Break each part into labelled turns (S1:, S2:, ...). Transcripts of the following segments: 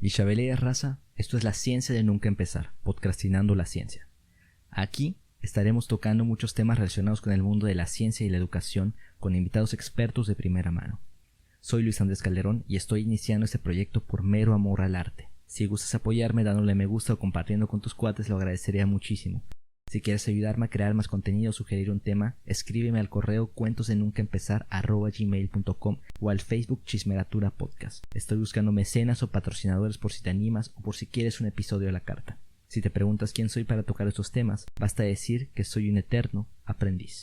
S1: Ishabelea raza, esto es la ciencia de nunca empezar, podcastinando la ciencia. Aquí estaremos tocando muchos temas relacionados con el mundo de la ciencia y la educación con invitados expertos de primera mano. Soy Luis Andrés Calderón y estoy iniciando este proyecto por mero amor al arte. Si gustas apoyarme dándole me gusta o compartiendo con tus cuates lo agradecería muchísimo. Si quieres ayudarme a crear más contenido o sugerir un tema, escríbeme al correo cuentosdenuncaempezar@gmail.com o al Facebook Chismeratura Podcast. Estoy buscando mecenas o patrocinadores por si te animas o por si quieres un episodio a la carta. Si te preguntas quién soy para tocar estos temas, basta decir que soy un eterno aprendiz.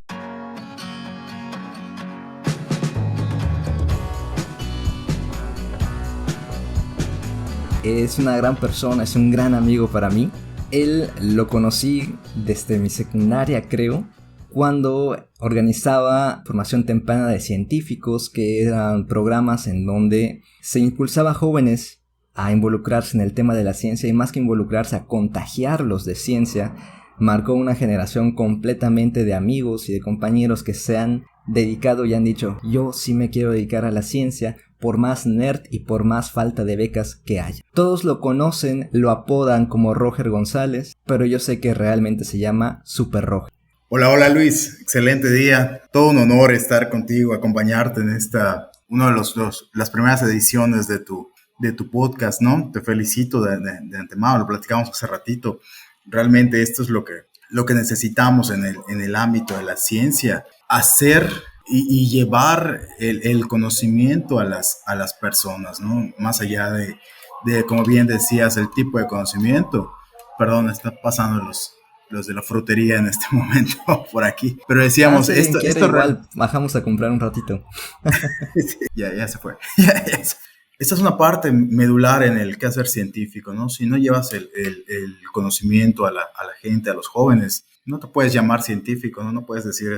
S1: Es una gran persona, es un gran amigo para mí. Él lo conocí desde mi secundaria, creo, cuando organizaba formación temprana de científicos, que eran programas en donde se impulsaba a jóvenes a involucrarse en el tema de la ciencia y más que involucrarse, a contagiarlos de ciencia. Marcó una generación completamente de amigos y de compañeros que se han dedicado y han dicho: yo sí me quiero dedicar a la ciencia, por más nerd y por más falta de becas que haya. Todos lo conocen, lo apodan como Roger González, pero yo sé que realmente se llama Super Roger.
S2: Hola Luis, excelente día. Todo un honor estar contigo, acompañarte en una de las primeras ediciones de tu podcast, ¿no? Te felicito de antemano, lo platicamos hace ratito. Realmente esto es lo que necesitamos en el ámbito de la ciencia, hacer y llevar el conocimiento a las personas, ¿no? Más allá de, como bien decías, el tipo de conocimiento. Perdón, está pasando los de la frutería en este momento por aquí. Pero decíamos,
S1: sí, esto igual bajamos a comprar un ratito.
S2: ya se fue. Esta es una parte medular en el quehacer científico, ¿no? Si no llevas el conocimiento a la gente, a los jóvenes, no te puedes llamar científico, ¿no? No puedes decir,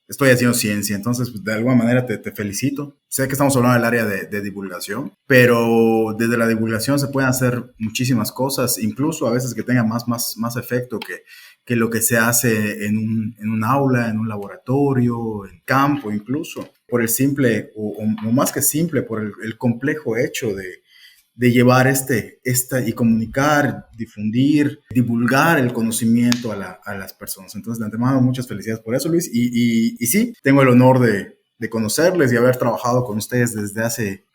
S2: estoy haciendo ciencia. Entonces, de alguna manera te felicito. Sé que estamos hablando del área de divulgación, pero desde la divulgación se pueden hacer muchísimas cosas, incluso a veces que tenga más efecto que lo que se hace en un aula, en un laboratorio, en campo incluso, por el simple, o más que simple, por el complejo hecho de llevar y comunicar, difundir, divulgar el conocimiento a las personas. Entonces, de antemano, muchas felicidades por eso, Luis. Y sí, tengo el honor de conocerles y haber trabajado con ustedes desde hace,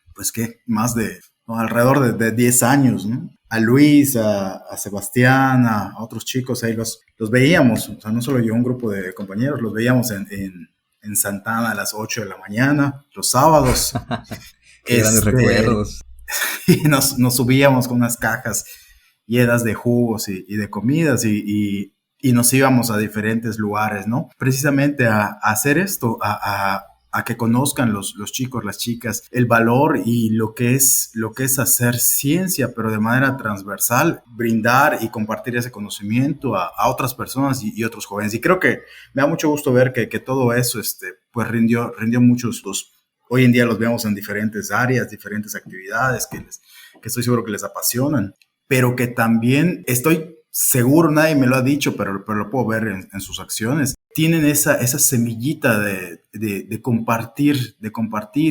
S2: alrededor de 10 años, ¿no? A Luis, a Sebastián, a otros chicos, ahí los veíamos, o sea, no solo yo, un grupo de compañeros, los veíamos en Santana a las 8 de la mañana, los sábados.
S1: Qué grandes recuerdos.
S2: Y nos subíamos con unas cajas llenas de jugos y de comidas y nos íbamos a diferentes lugares, ¿no? Precisamente a hacer esto, a que conozcan los chicos, las chicas, el valor y lo que es hacer ciencia, pero de manera transversal, brindar y compartir ese conocimiento a otras personas y otros jóvenes. Y creo que me da mucho gusto ver que todo eso pues rindió muchos frutos. Hoy en día los vemos en diferentes áreas, diferentes actividades que estoy seguro que les apasionan, pero que también estoy seguro, nadie me lo ha dicho, pero lo puedo ver en sus acciones. Tienen esa semillita de compartir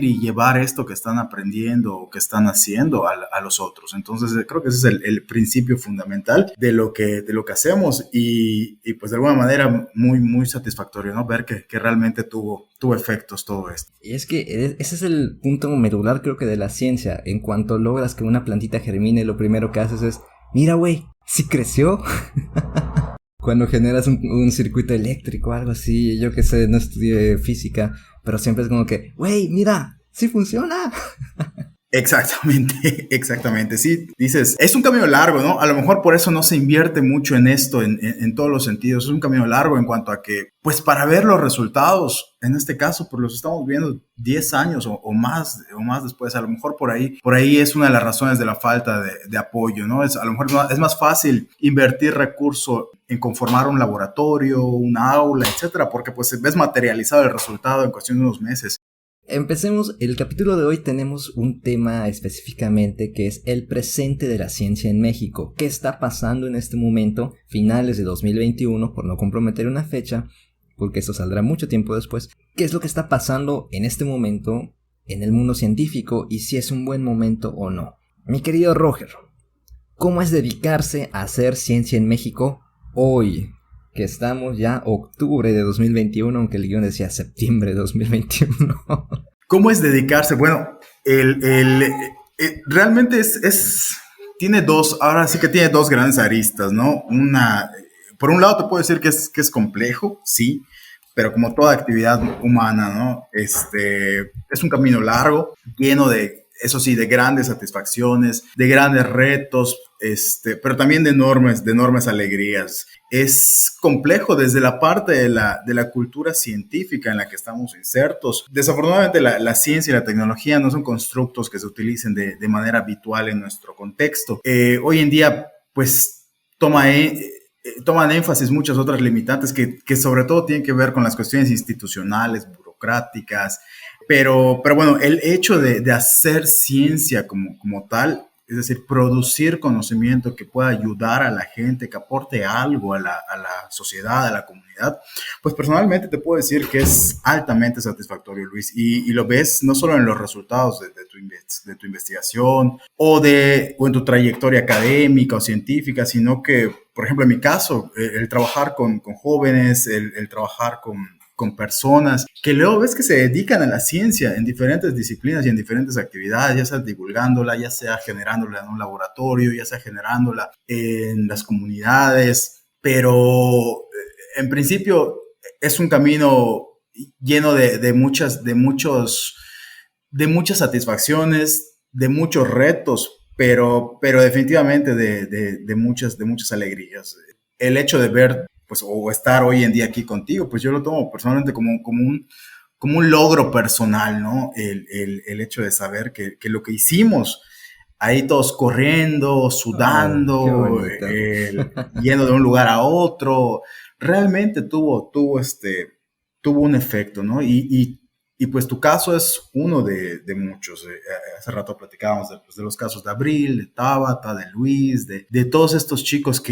S2: y llevar esto que están aprendiendo o que están haciendo a los otros. Entonces creo que ese es el principio fundamental de lo que hacemos y pues de alguna manera muy, muy satisfactorio, ¿no? Ver que realmente tuvo efectos todo esto.
S1: Y es que ese es el punto medular, creo que, de la ciencia. En cuanto logras que una plantita germine, lo primero que haces es: mira, güey, sí creció. Cuando generas un circuito eléctrico o algo así, yo que sé, no estudié física, pero siempre es como que, güey, mira, sí funciona.
S2: Exactamente. Sí, dices, es un camino largo, ¿no? A lo mejor por eso no se invierte mucho en esto, en todos los sentidos. Es un camino largo en cuanto a que, pues para ver los resultados, en este caso, pues los estamos viendo 10 años o más después. A lo mejor por ahí es una de las razones de la falta de apoyo, ¿no? A lo mejor es más fácil invertir recursos en conformar un laboratorio, un aula, etcétera, porque pues ves materializado el resultado en cuestión de unos meses.
S1: Empecemos. El capítulo de hoy tenemos un tema específicamente que es el presente de la ciencia en México. ¿Qué está pasando en este momento, finales de 2021, por no comprometer una fecha, porque esto saldrá mucho tiempo después? ¿Qué es lo que está pasando en este momento en el mundo científico y si es un buen momento o no? Mi querido Roger, ¿Cómo es dedicarse a hacer ciencia en México hoy? Que estamos ya octubre de 2021, aunque el guión decía septiembre de 2021.
S2: ¿Cómo es dedicarse? Bueno, realmente tiene ahora sí que tiene dos grandes aristas, ¿no? Por un lado te puedo decir que es complejo, sí, pero como toda actividad humana, ¿no? Es un camino largo, lleno de, eso sí, de grandes satisfacciones, de grandes retos, pero también de enormes alegrías. Es complejo desde la parte de la cultura científica en la que estamos insertos. Desafortunadamente, la ciencia y la tecnología no son constructos que se utilicen de manera habitual en nuestro contexto. Hoy en día, pues, toman énfasis muchas otras limitantes que sobre todo tienen que ver con las cuestiones institucionales, burocráticas, pero bueno, el hecho de hacer ciencia como tal, es decir, producir conocimiento que pueda ayudar a la gente, que aporte algo a la sociedad, a la comunidad, pues personalmente te puedo decir que es altamente satisfactorio, Luis, y lo ves no solo en los resultados de tu investigación o en tu trayectoria académica o científica, sino que, por ejemplo, en mi caso, el trabajar con jóvenes, el trabajar con personas que luego ves que se dedican a la ciencia en diferentes disciplinas y en diferentes actividades, ya sea divulgándola, ya sea generándola en un laboratorio, ya sea generándola en las comunidades, pero en principio es un camino lleno de muchas satisfacciones, de muchos retos, pero definitivamente de muchas alegrías. El hecho de ver, pues, o estar hoy en día aquí contigo, pues yo lo tomo personalmente como un logro personal, ¿no? El hecho de saber que lo que hicimos, ahí todos corriendo,
S1: Oh, qué
S2: sudando,
S1: bonito.
S2: yendo de un lugar a otro, realmente tuvo un efecto, ¿no? Y pues tu caso es uno de muchos. Hace rato platicábamos de los casos de Abril, de Tabata, de Luis, de todos estos chicos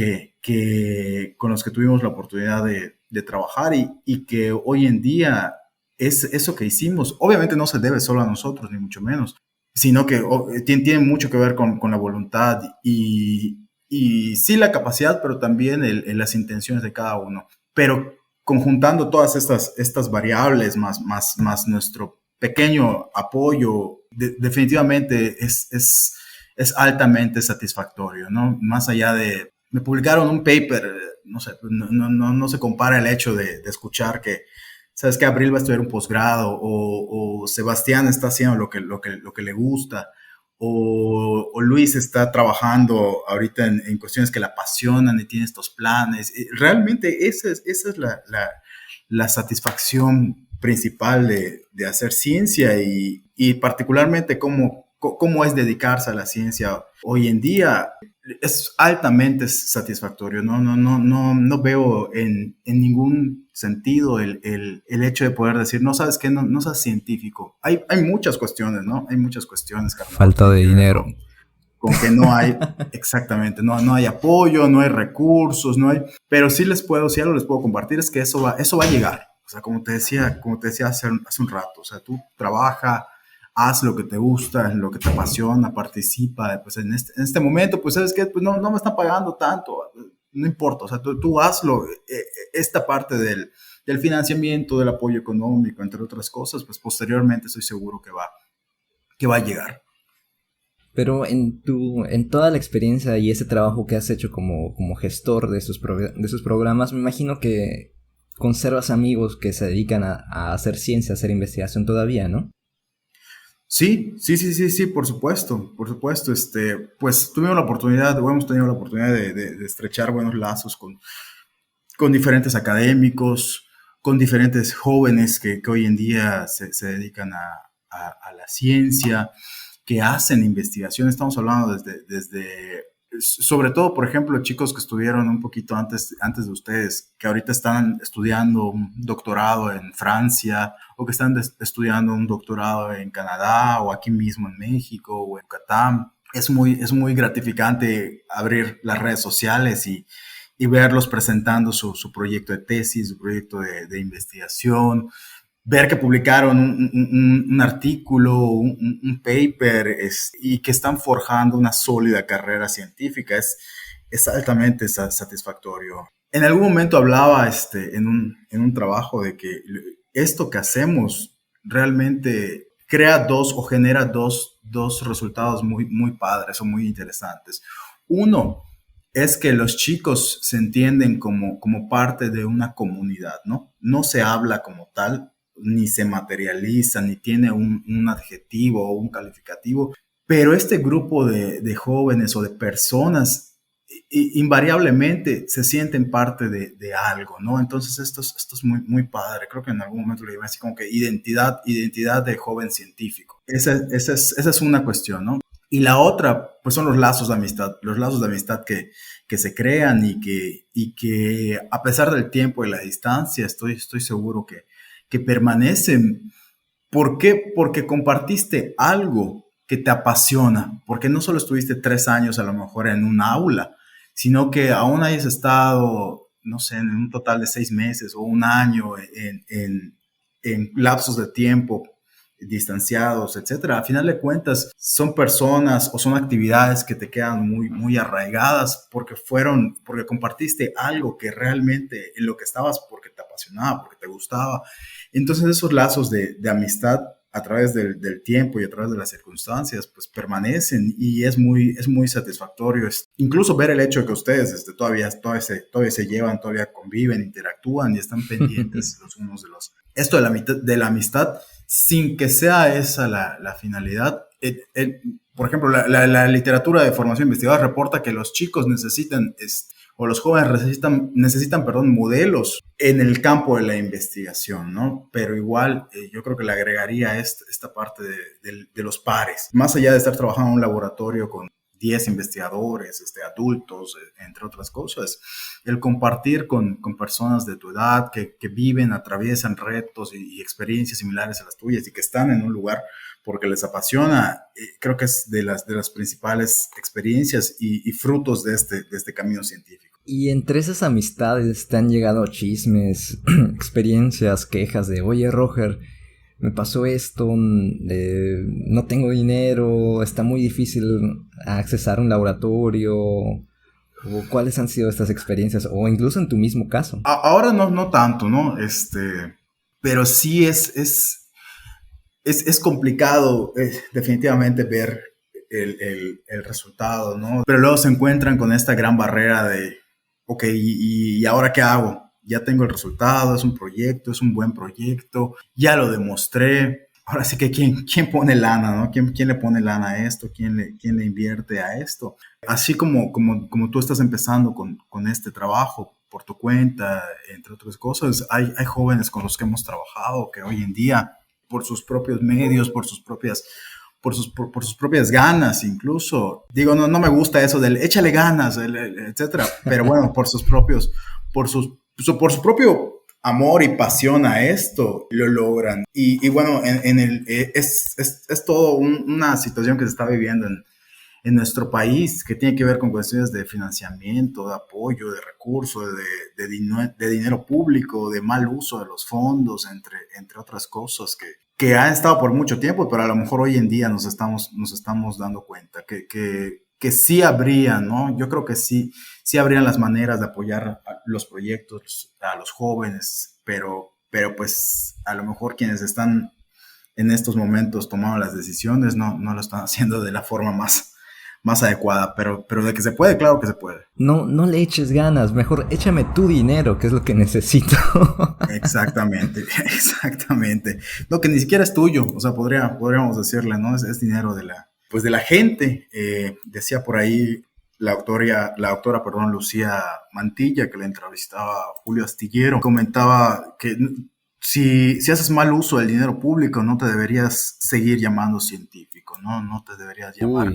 S2: con los que tuvimos la oportunidad de trabajar y que hoy en día es eso que hicimos. Obviamente no se debe solo a nosotros, ni mucho menos, sino que tiene mucho que ver con la voluntad y sí la capacidad, pero también las intenciones de cada uno. Pero conjuntando todas estas variables más nuestro pequeño apoyo, definitivamente es altamente satisfactorio, ¿no? Más allá me publicaron un paper, no sé, no se compara el hecho de escuchar que, sabes que Abril va a estudiar un posgrado o Sebastián está haciendo lo que le gusta o Luis está trabajando ahorita en cuestiones que le apasionan y tiene estos planes. Realmente esa es la satisfacción principal de hacer ciencia y particularmente cómo es dedicarse a la ciencia hoy en día. Es altamente satisfactorio, no veo en ningún sentido el hecho de poder decir, no sabes qué, no seas científico. Hay muchas cuestiones, ¿no? Hay muchas cuestiones, carnal, que
S1: Falta
S2: tienen
S1: de
S2: que ver
S1: dinero.
S2: con que no hay, exactamente, no hay apoyo, no hay recursos, pero sí algo les puedo compartir es que eso va a llegar. O sea, como te decía hace un rato, o sea, tú trabaja, haz lo que te gusta, lo que te apasiona, participa, pues en este momento, pues sabes que pues no me están pagando tanto, no importa, o sea, tú hazlo, esta parte del financiamiento, del apoyo económico, entre otras cosas, pues posteriormente estoy seguro que va a llegar.
S1: Pero en toda la experiencia y ese trabajo que has hecho como gestor de sus programas, me imagino que conservas amigos que se dedican a hacer ciencia, a hacer investigación todavía, ¿no?
S2: Sí, sí, sí, sí, sí, por supuesto, por supuesto. Pues tuvimos la oportunidad, o hemos tenido la oportunidad de estrechar buenos lazos con diferentes académicos, con diferentes jóvenes que hoy en día se dedican a la ciencia, que hacen investigación. Estamos hablando sobre todo, por ejemplo, chicos que estuvieron un poquito antes de ustedes, que ahorita están estudiando un doctorado en Francia o que están estudiando un doctorado en Canadá o aquí mismo en México o en Yucatán. Es muy gratificante abrir las redes sociales y verlos presentando su proyecto de tesis, su proyecto de investigación. ver que publicaron un artículo, un paper, y que están forjando una sólida carrera científica, es altamente satisfactorio. En algún momento hablaba en un trabajo de que esto que hacemos realmente crea dos o genera dos resultados muy padres o muy interesantes. Uno es que los chicos se entienden como parte de una comunidad, ¿no? No se habla como tal, ni se materializa, ni tiene un adjetivo o un calificativo, pero este grupo de jóvenes o de personas invariablemente se sienten parte de algo, ¿no? Entonces esto es muy padre. Creo que en algún momento le digo así como que identidad de joven científico. Esa es una cuestión, ¿no? Y la otra, pues son los lazos de amistad que se crean y que a pesar del tiempo y la distancia, estoy seguro que permanecen. ¿Por qué? Porque compartiste algo que te apasiona, porque no solo estuviste 3 años a lo mejor en un aula, sino que aún hayas estado, no sé, en un total de 6 meses o un año en lapsos de tiempo distanciados, etcétera. A final de cuentas, son personas o son actividades que te quedan muy arraigadas porque compartiste algo que realmente en lo que estabas porque te apasionaba, porque te gustaba. Entonces esos lazos de amistad a través del tiempo y a través de las circunstancias, pues permanecen y es muy satisfactorio. Incluso ver el hecho de que ustedes todavía se llevan, todavía conviven, interactúan y están pendientes los unos de los... Esto de la amistad, sin que sea esa la finalidad. Por ejemplo, la literatura de formación investigadora reporta que los chicos necesitan... o los jóvenes necesitan, perdón, modelos en el campo de la investigación, ¿no? Pero igual yo creo que le agregaría esta parte de los pares. Más allá de estar trabajando en un laboratorio con 10 investigadores, adultos, entre otras cosas, el compartir con personas de tu edad que viven, atraviesan retos y experiencias similares a las tuyas y que están en un lugar porque les apasiona, creo que es de las principales experiencias y frutos de este camino científico.
S1: Y entre esas amistades te han llegado chismes, experiencias, quejas de, oye Roger, me pasó esto, no tengo dinero, está muy difícil accesar a un laboratorio, o cuáles han sido estas experiencias, o incluso en tu mismo caso.
S2: Ahora no tanto, ¿no? Pero sí es complicado definitivamente ver el resultado, ¿no? Pero luego se encuentran con esta gran barrera de, ok, ¿y ahora qué hago? Ya tengo el resultado, es un proyecto, es un buen proyecto, ya lo demostré. Ahora sí que ¿quién pone lana, ¿no? ¿Quién le pone lana a esto? ¿Quién le invierte a esto? Así como tú estás empezando con este trabajo por tu cuenta, entre otras cosas, hay jóvenes con los que hemos trabajado que hoy en día por sus propios medios, por sus propias ganas, incluso. Digo, no me gusta eso del échale ganas, etcétera, pero bueno, por por su propio amor y pasión a esto, lo logran. Y bueno, es todo una situación que se está viviendo en nuestro país, que tiene que ver con cuestiones de financiamiento, de apoyo, de recursos, de dinero público, de mal uso de los fondos, entre otras cosas que han estado por mucho tiempo, pero a lo mejor hoy en día nos estamos dando cuenta que sí habría, ¿no? Yo creo que sí habrían las maneras de apoyar los proyectos a los jóvenes, pero pues a lo mejor quienes están en estos momentos tomando las decisiones no lo están haciendo de la forma más adecuada, pero de que se puede, claro que se puede.
S1: No le eches ganas, mejor échame tu dinero, que es lo que necesito.
S2: Exactamente. No, que ni siquiera es tuyo, o sea, podríamos decirle, ¿no? Es dinero de la gente. Decía por ahí la doctora, perdón, Lucía Mantilla, que le entrevistaba a Julio Astillero, comentaba que si haces mal uso del dinero público, no te deberías seguir llamando científico, ¿no? No te deberías llamar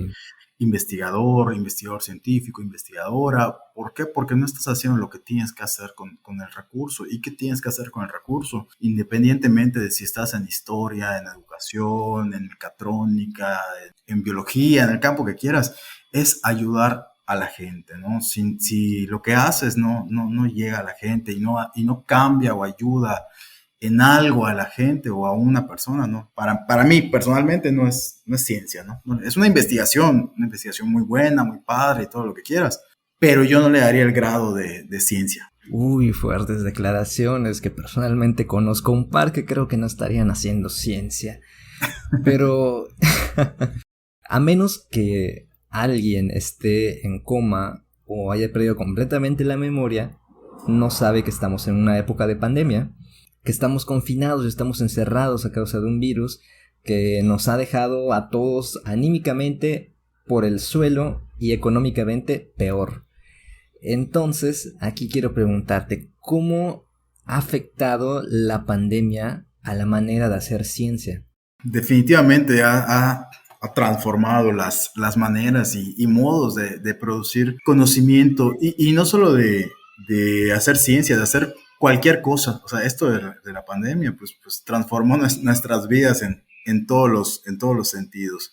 S2: investigador científico, investigadora. ¿Por qué? Porque no estás haciendo lo que tienes que hacer con el recurso. ¿Y qué tienes que hacer con el recurso? Independientemente de si estás en historia, en educación, en mecatrónica, en biología, en el campo que quieras, es ayudar a la gente, ¿no? Si lo que haces no llega a la gente y no cambia o ayuda en algo a la gente o a una persona, ¿no? Para mí, personalmente, no es ciencia, ¿no? Es una investigación muy buena, muy padre y todo lo que quieras, pero yo no le daría el grado de ciencia.
S1: Uy, fuertes declaraciones, que personalmente conozco un par que creo que no estarían haciendo ciencia. Pero a menos que alguien esté en coma o haya perdido completamente la memoria, no sabe que estamos en una época de pandemia, que estamos confinados, estamos encerrados a causa de un virus que nos ha dejado a todos anímicamente por el suelo y económicamente peor. Entonces, aquí quiero preguntarte, ¿cómo ha afectado la pandemia a la manera de hacer ciencia?
S2: Definitivamente ha transformado las maneras y modos de producir conocimiento y no solo de hacer ciencia, de hacer cualquier cosa. O sea, esto de la pandemia pues transformó nuestras vidas en todos los sentidos.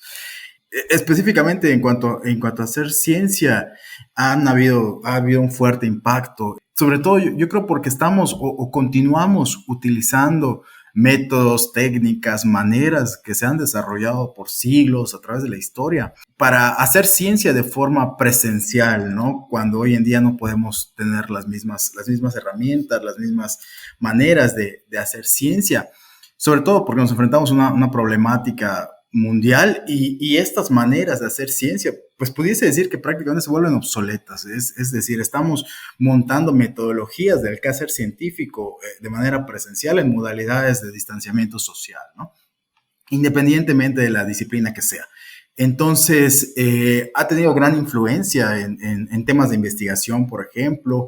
S2: Específicamente en cuanto a hacer ciencia, ha habido un fuerte impacto. Sobre todo yo creo porque estamos o continuamos utilizando métodos, técnicas, maneras que se han desarrollado por siglos a través de la historia para hacer ciencia de forma presencial, ¿no? Cuando hoy en día no podemos tener las mismas herramientas, las mismas maneras de hacer ciencia, sobre todo porque nos enfrentamos a una problemática mundial y estas maneras de hacer ciencia, pues pudiese decir que prácticamente se vuelven obsoletas. Es decir, estamos montando metodologías del quehacer científico de manera presencial en modalidades de distanciamiento social, ¿no? Independientemente de la disciplina que sea. Entonces, ha tenido gran influencia en temas de investigación, por ejemplo.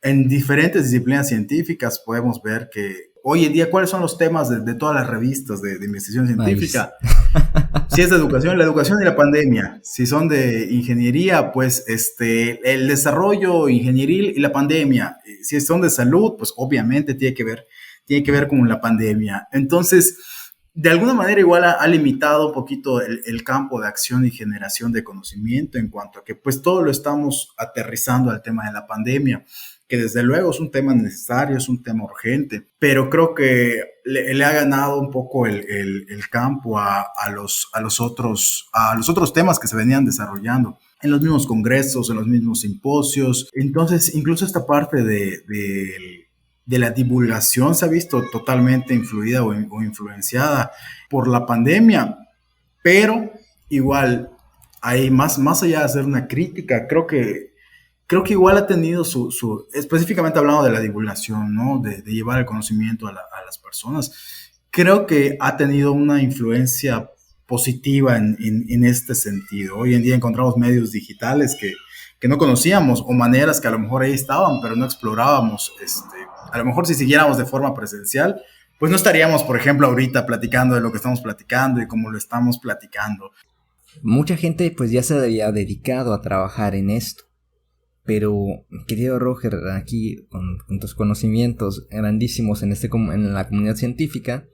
S2: En diferentes disciplinas científicas podemos ver que hoy en día, ¿cuáles son los temas de todas las revistas de investigación científica? Si es de educación, la educación y la pandemia. Si son de ingeniería, pues el desarrollo ingenieril y la pandemia. Si son de salud, pues obviamente tiene que ver con la pandemia. Entonces, de alguna manera igual ha limitado un poquito el campo de acción y generación de conocimiento en cuanto a que pues todo lo estamos aterrizando al tema de la pandemia, que desde luego es un tema necesario, es un tema urgente, pero creo que le ha ganado un poco el campo a los otros temas que se venían desarrollando en los mismos congresos, en los mismos simposios. Entonces, incluso esta parte de la divulgación se ha visto totalmente influida o influenciada por la pandemia, pero igual, hay más allá de hacer una crítica, creo que igual ha tenido específicamente hablando de la divulgación, ¿no? De llevar el conocimiento a las personas, creo que ha tenido una influencia positiva en este sentido. Hoy en día encontramos medios digitales que no conocíamos o maneras que a lo mejor ahí estaban, pero no explorábamos. A lo mejor si siguiéramos de forma presencial, pues no estaríamos, por ejemplo, ahorita platicando de lo que estamos platicando y cómo lo estamos platicando.
S1: Mucha gente pues ya se había dedicado a trabajar en esto. Pero, querido Roger, aquí con tus conocimientos grandísimos en la comunidad científica,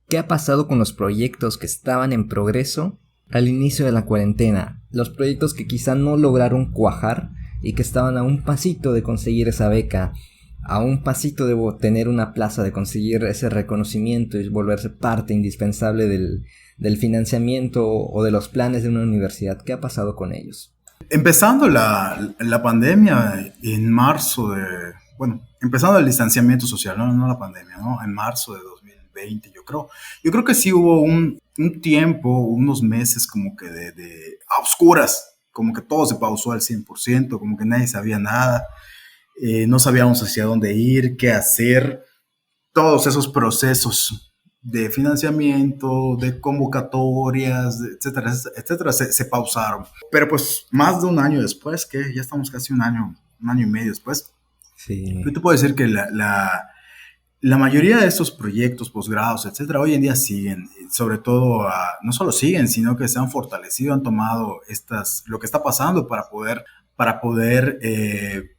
S1: ¿qué ha pasado con los proyectos que estaban en progreso al inicio de la cuarentena? Los proyectos que quizá no lograron cuajar y que estaban a un pasito de conseguir esa beca, a un pasito de tener una plaza, de conseguir ese reconocimiento y volverse parte indispensable del financiamiento o de los planes de una universidad. ¿Qué ha pasado con ellos?
S2: Empezando la pandemia en marzo empezando el distanciamiento social, no la pandemia, ¿no? En marzo de 2020, yo creo. Yo creo que sí hubo un tiempo, unos meses como que a oscuras, como que todo se pausó al 100%, como que nadie sabía nada, no sabíamos hacia dónde ir, qué hacer, todos esos procesos de financiamiento, de convocatorias, etcétera, etcétera, se pausaron. Pero pues más de un año después, que ya estamos casi un año y medio después,
S1: sí.
S2: Yo te puedo decir que la mayoría de estos proyectos, posgrados, etcétera, hoy en día siguen, sobre todo, no solo siguen, sino que se han fortalecido, han tomado lo que está pasando para poder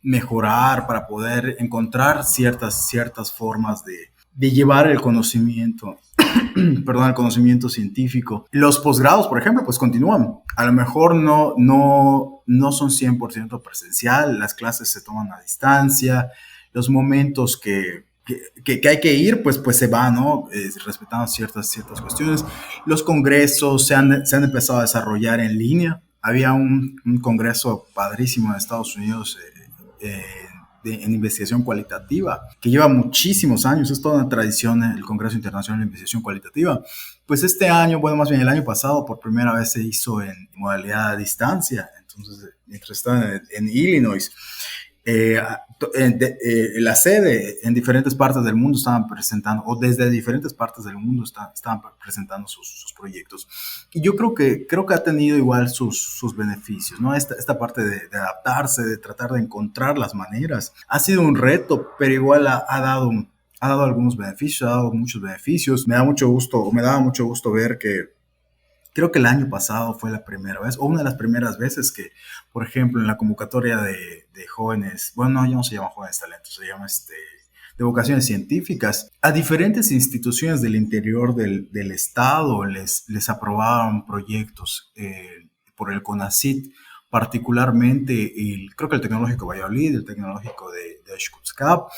S2: mejorar, para poder encontrar ciertas formas de llevar el conocimiento, perdón, el conocimiento científico. Los posgrados, por ejemplo, pues continúan. A lo mejor no son 100% presencial, las clases se toman a distancia, los momentos que que hay que ir, pues se va, ¿no? Respetando ciertas cuestiones. Los congresos se han empezado a desarrollar en línea. Había un congreso padrísimo en Estados Unidos en investigación cualitativa, que lleva muchísimos años, es toda una tradición el Congreso Internacional de Investigación Cualitativa. Pues este año, bueno, más bien el año pasado, por primera vez se hizo en modalidad a distancia. Entonces, mientras estaba en Illinois, la sede en diferentes partes del mundo estaban presentando, o desde diferentes partes del mundo estaban presentando sus proyectos. Y yo creo que ha tenido igual sus beneficios, ¿no? Esta parte de adaptarse, de tratar de encontrar las maneras. Ha sido un reto, pero igual ha dado algunos beneficios, ha dado muchos beneficios. Me daba mucho gusto ver que creo que el año pasado fue la primera vez, o una de las primeras veces que, por ejemplo, en la convocatoria de jóvenes, bueno, no, ya no se llama jóvenes talentos, se llama de vocaciones científicas, a diferentes instituciones del interior del estado les aprobaban proyectos por el CONACYT, particularmente creo que el Tecnológico de Valladolid, el Tecnológico de Xcuzcap,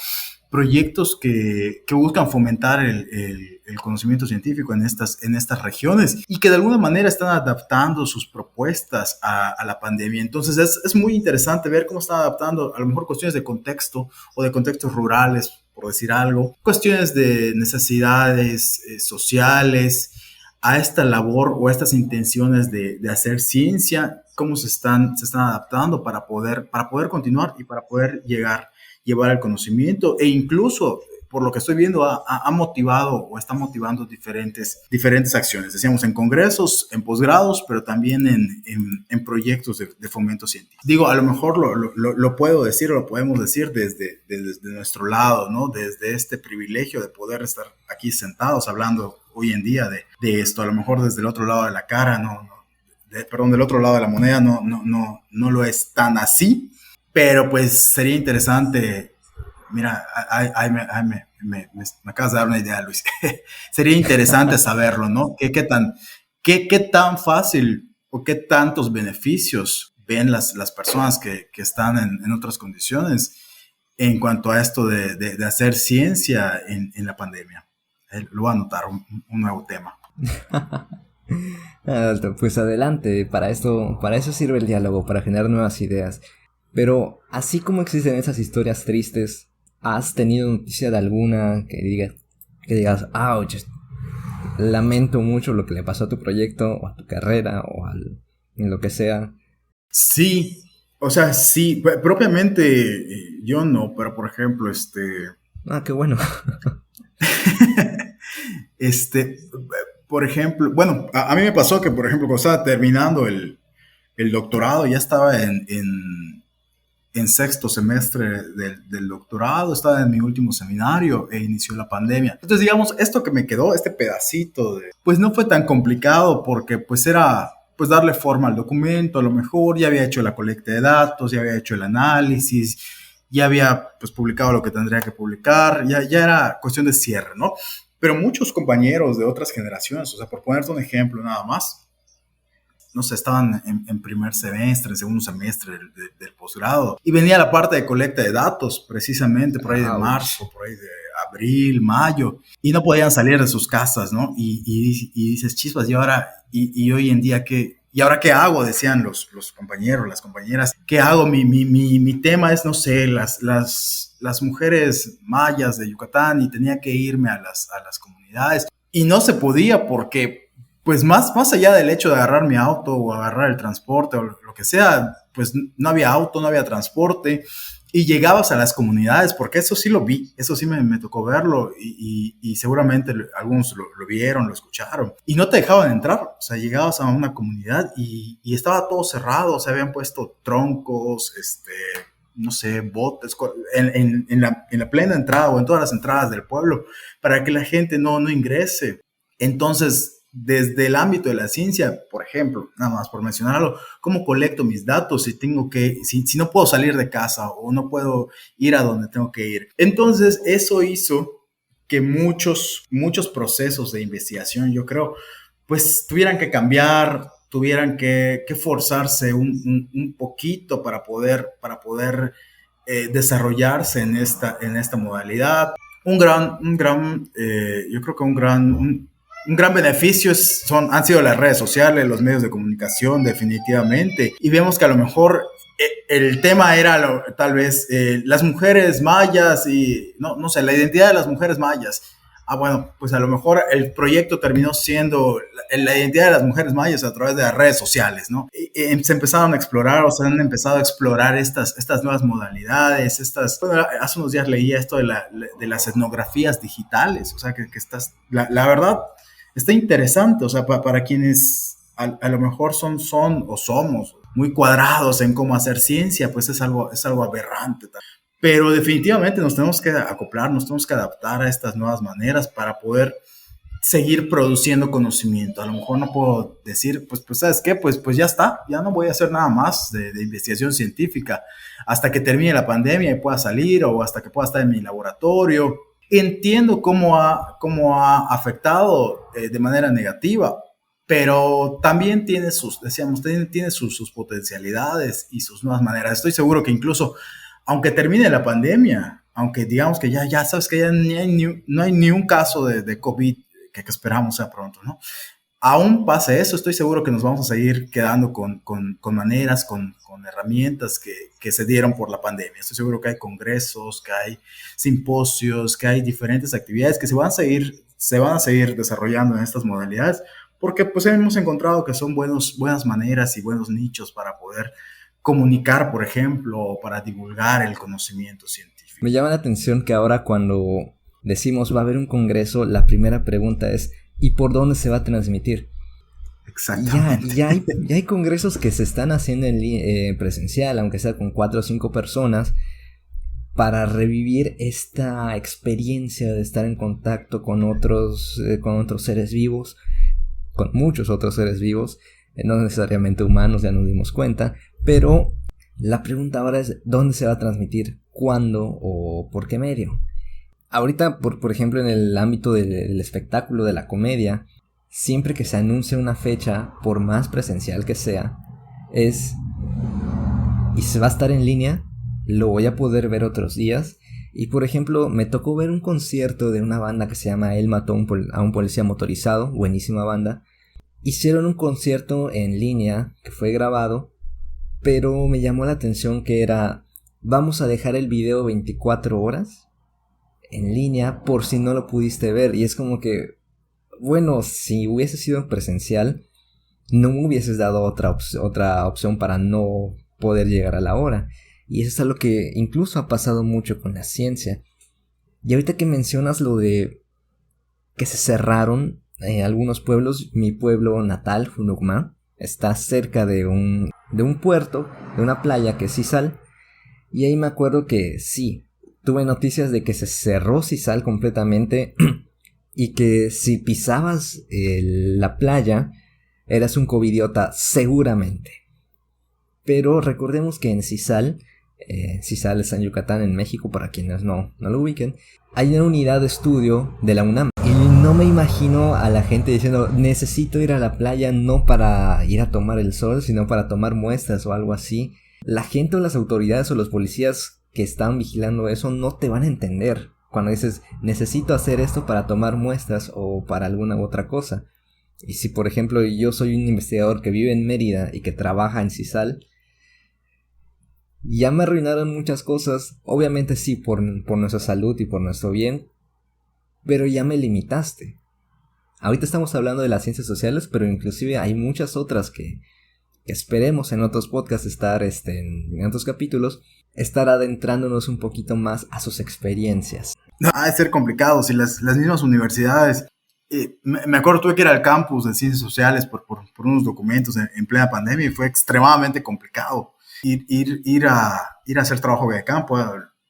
S2: proyectos que buscan fomentar el conocimiento científico en estas regiones y que de alguna manera están adaptando sus propuestas a la pandemia. Entonces es muy interesante ver cómo están adaptando a lo mejor cuestiones de contexto o de contextos rurales, por decir algo, cuestiones de necesidades sociales, a esta labor o a estas intenciones de hacer ciencia, cómo se están adaptando para poder continuar y para poder llevar el conocimiento, e incluso, por lo que estoy viendo, ha motivado o está motivando diferentes acciones. Decíamos, en congresos, en posgrados, pero también en proyectos de fomento científico. Digo, a lo mejor lo puedo decir o lo podemos decir desde nuestro lado, ¿no? Desde este privilegio de poder estar aquí sentados hablando hoy en día de esto. A lo mejor desde el otro lado de la cara, del otro lado de la moneda no lo es tan así. Pero pues sería interesante, mira, me acabas de dar una idea, Luis. Sería interesante saberlo, ¿no? ¿Qué tan fácil o qué tantos beneficios ven las personas que están en otras condiciones en cuanto a esto de hacer ciencia en la pandemia? Lo voy a anotar, un nuevo tema.
S1: Pues adelante, para eso sirve el diálogo, para generar nuevas ideas. Pero así como existen esas historias tristes, ¿has tenido noticia de alguna que digas, ouch, lamento mucho lo que le pasó a tu proyecto o a tu carrera o en lo que sea?
S2: Sí, o sea, sí, propiamente yo no, pero por ejemplo,
S1: Qué bueno.
S2: Por ejemplo, bueno, a mí me pasó que, por ejemplo, cuando estaba terminando el doctorado, ya estaba en sexto semestre del doctorado, estaba en mi último seminario e inició la pandemia. Entonces, digamos, esto que me quedó, este pedacito, pues no fue tan complicado porque pues era pues darle forma al documento, a lo mejor ya había hecho la colecta de datos, ya había hecho el análisis, ya había pues publicado lo que tendría que publicar, ya era cuestión de cierre, ¿no? Pero muchos compañeros de otras generaciones, o sea, por ponerte un ejemplo nada más, no sé, estaban en primer semestre, en segundo semestre del posgrado, y venía la parte de colecta de datos, precisamente por ahí de marzo, por ahí de abril, mayo, y no podían salir de sus casas, ¿no? Y dices, chispas, y hoy en día, ¿y ahora qué hago? Decían los compañeros, las compañeras, ¿qué hago? Mi tema es, no sé, las mujeres mayas de Yucatán, y tenía que irme a las comunidades, y no se podía porque pues más allá del hecho de agarrar mi auto o agarrar el transporte o lo que sea, pues no había auto, no había transporte, y llegabas a las comunidades, porque eso sí lo vi, eso sí me tocó verlo, y seguramente algunos lo vieron, lo escucharon, y no te dejaban entrar. O sea, llegabas a una comunidad y estaba todo cerrado, se habían puesto troncos, no sé, botes, en la plena entrada o en todas las entradas del pueblo, para que la gente no ingrese. Entonces, desde el ámbito de la ciencia, por ejemplo, nada más por mencionarlo, ¿cómo colecto mis datos si no puedo salir de casa o no puedo ir a donde tengo que ir? Entonces, eso hizo que muchos procesos de investigación, yo creo, pues tuvieran que cambiar, tuvieran que forzarse un poquito para poder desarrollarse en esta modalidad. yo creo que un gran beneficio han sido las redes sociales, los medios de comunicación, definitivamente. Y vemos que a lo mejor el tema era tal vez las mujeres mayas y, no sé, la identidad de las mujeres mayas. Bueno, pues a lo mejor el proyecto terminó siendo la identidad de las mujeres mayas a través de las redes sociales, ¿no? Y se empezaron a explorar, o se han empezado a explorar estas nuevas modalidades, bueno, hace unos días leía esto de las etnografías digitales, o sea, que la verdad, está interesante, o sea, para quienes a lo mejor son o somos muy cuadrados en cómo hacer ciencia, pues es algo aberrante. Pero definitivamente nos tenemos que acoplar, nos tenemos que adaptar a estas nuevas maneras para poder seguir produciendo conocimiento. A lo mejor no puedo decir, pues ¿sabes qué? Pues ya está, ya no voy a hacer nada más de investigación científica hasta que termine la pandemia y pueda salir, o hasta que pueda estar en mi laboratorio. Entiendo cómo ha afectado de manera negativa, pero también tiene tiene sus potencialidades y sus nuevas maneras. Estoy seguro que incluso, aunque termine la pandemia, aunque digamos que ya sabes que ya no hay ni un caso de COVID que esperamos sea pronto, ¿no? Aún pase eso, estoy seguro que nos vamos a seguir quedando con maneras, con herramientas que se dieron por la pandemia. Estoy seguro que hay congresos, que hay simposios, que hay diferentes actividades que se van a seguir desarrollando en estas modalidades, porque pues hemos encontrado que son buenas maneras y buenos nichos para poder comunicar, por ejemplo, o para divulgar el conocimiento científico.
S1: Me llama la atención que ahora, cuando decimos va a haber un congreso, la primera pregunta es ¿y por dónde se va a transmitir?
S2: Exactamente.
S1: Ya hay congresos que se están haciendo en presencial, aunque sea con 4 o 5 personas, para revivir esta experiencia de estar en contacto con otros seres vivos, con muchos otros seres vivos, no necesariamente humanos, ya nos dimos cuenta, pero la pregunta ahora es ¿dónde se va a transmitir? ¿Cuándo? ¿O por qué medio? Ahorita, por ejemplo, en el ámbito del espectáculo, de la comedia, siempre que se anuncia una fecha, por más presencial que sea, y se va a estar en línea, lo voy a poder ver otros días. Y por ejemplo, me tocó ver un concierto de una banda que se llama Él mató a un policía motorizado, buenísima banda. Hicieron un concierto en línea que fue grabado, pero me llamó la atención que era: vamos a dejar el video 24 horas en línea por si no lo pudiste ver. Y es como que, bueno, si hubiese sido presencial, no me hubieses dado otra opción para no poder llegar a la hora. Y eso es algo que incluso ha pasado mucho con la ciencia. Y ahorita que mencionas lo de que se cerraron algunos pueblos, mi pueblo natal, Junucma, está cerca de un puerto, de una playa que es Sisal. Y ahí me acuerdo que sí, tuve noticias de que se cerró Sisal completamente y que si pisabas la playa eras un covidiota seguramente. Pero recordemos que en Sisal está en Yucatán, en México, para quienes no lo ubiquen, hay una unidad de estudio de la UNAM. Y no me imagino a la gente diciendo necesito ir a la playa no para ir a tomar el sol, sino para tomar muestras o algo así. La gente o las autoridades o los policías que están vigilando eso no te van a entender cuando dices necesito hacer esto para tomar muestras o para alguna otra cosa. Y si por ejemplo yo soy un investigador que vive en Mérida y que trabaja en Sisal, ya me arruinaron muchas cosas, obviamente sí por nuestra salud y por nuestro bien, pero ya me limitaste. Ahorita estamos hablando de las ciencias sociales, pero inclusive hay muchas otras que esperemos en otros podcasts en otros capítulos, estar adentrándonos un poquito más a sus experiencias.
S2: No, ha de ser complicado, si las mismas universidades, me acuerdo, tuve que ir al campus de ciencias sociales por unos documentos en plena pandemia y fue extremadamente complicado. Ir a hacer trabajo de campo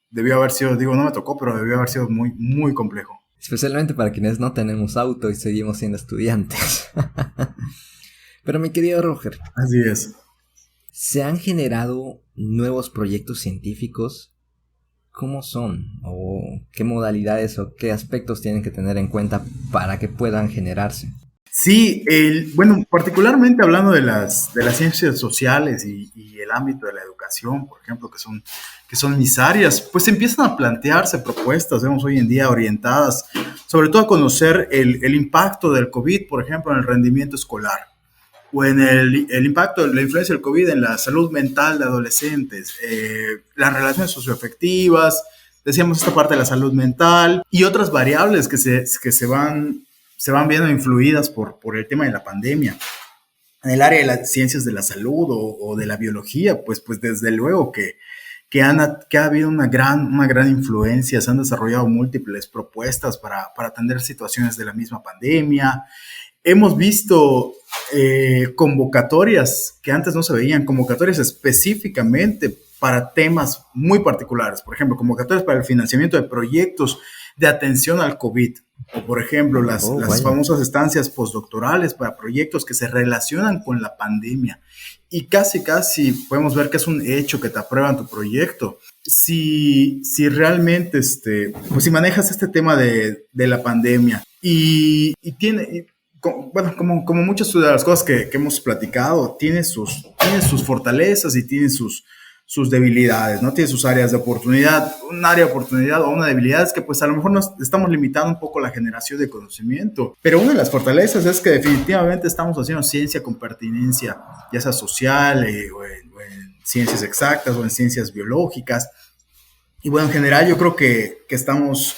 S2: debió haber sido, no me tocó, pero debió haber sido muy, muy complejo.
S1: Especialmente para quienes no tenemos auto y seguimos siendo estudiantes. Pero mi querido Roger.
S2: Así es.
S1: ¿Se han generado nuevos proyectos científicos? ¿Cómo son? ¿O qué modalidades o qué aspectos tienen que tener en cuenta para que puedan generarse?
S2: Sí, bueno, particularmente hablando de las ciencias sociales y el ámbito de la educación, por ejemplo, que son mis áreas, pues empiezan a plantearse propuestas, vemos hoy en día orientadas, sobre todo a conocer el impacto del COVID, por ejemplo, en el rendimiento escolar, o en el impacto, la influencia del COVID en la salud mental de adolescentes, las relaciones socioafectivas, decíamos esta parte de la salud mental y otras variables que se van viendo influidas por el tema de la pandemia. En el área de las ciencias de la salud o de la biología, pues desde luego que ha habido una gran influencia, se han desarrollado múltiples propuestas para atender situaciones de la misma pandemia. Hemos visto convocatorias que antes no se veían, convocatorias específicamente para temas muy particulares, por ejemplo, convocatorias para el financiamiento de proyectos de atención al COVID, o por ejemplo, las,
S1: Oh,
S2: las
S1: vaya.
S2: famosas estancias postdoctorales para proyectos que se relacionan con la pandemia. Y casi, casi podemos ver que es un hecho que te aprueban tu proyecto. Si realmente, pues si manejas este tema de la pandemia bueno, como muchas de las cosas que hemos platicado, tiene sus fortalezas y tiene sus debilidades, ¿no? Tiene sus áreas de oportunidad. Un área de oportunidad o una debilidad es que pues a lo mejor nos estamos limitando un poco la generación de conocimiento, pero una de las fortalezas es que definitivamente estamos haciendo ciencia con pertinencia, ya sea social, o en ciencias exactas o en ciencias biológicas. Y bueno, en general yo creo que estamos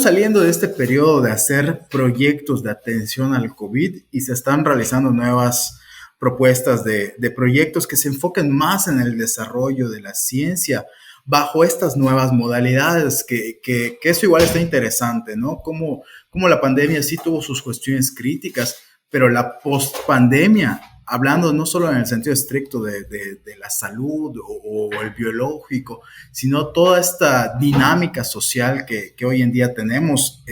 S2: saliendo de este periodo de hacer proyectos de atención al COVID y se están realizando nuevas propuestas de proyectos que se enfoquen más en el desarrollo de la ciencia bajo estas nuevas modalidades, que eso igual está interesante, ¿no? Como la pandemia sí tuvo sus cuestiones críticas, pero la post-pandemia, hablando no solo en el sentido estricto de la salud o el biológico, sino toda esta dinámica social que hoy en día tenemos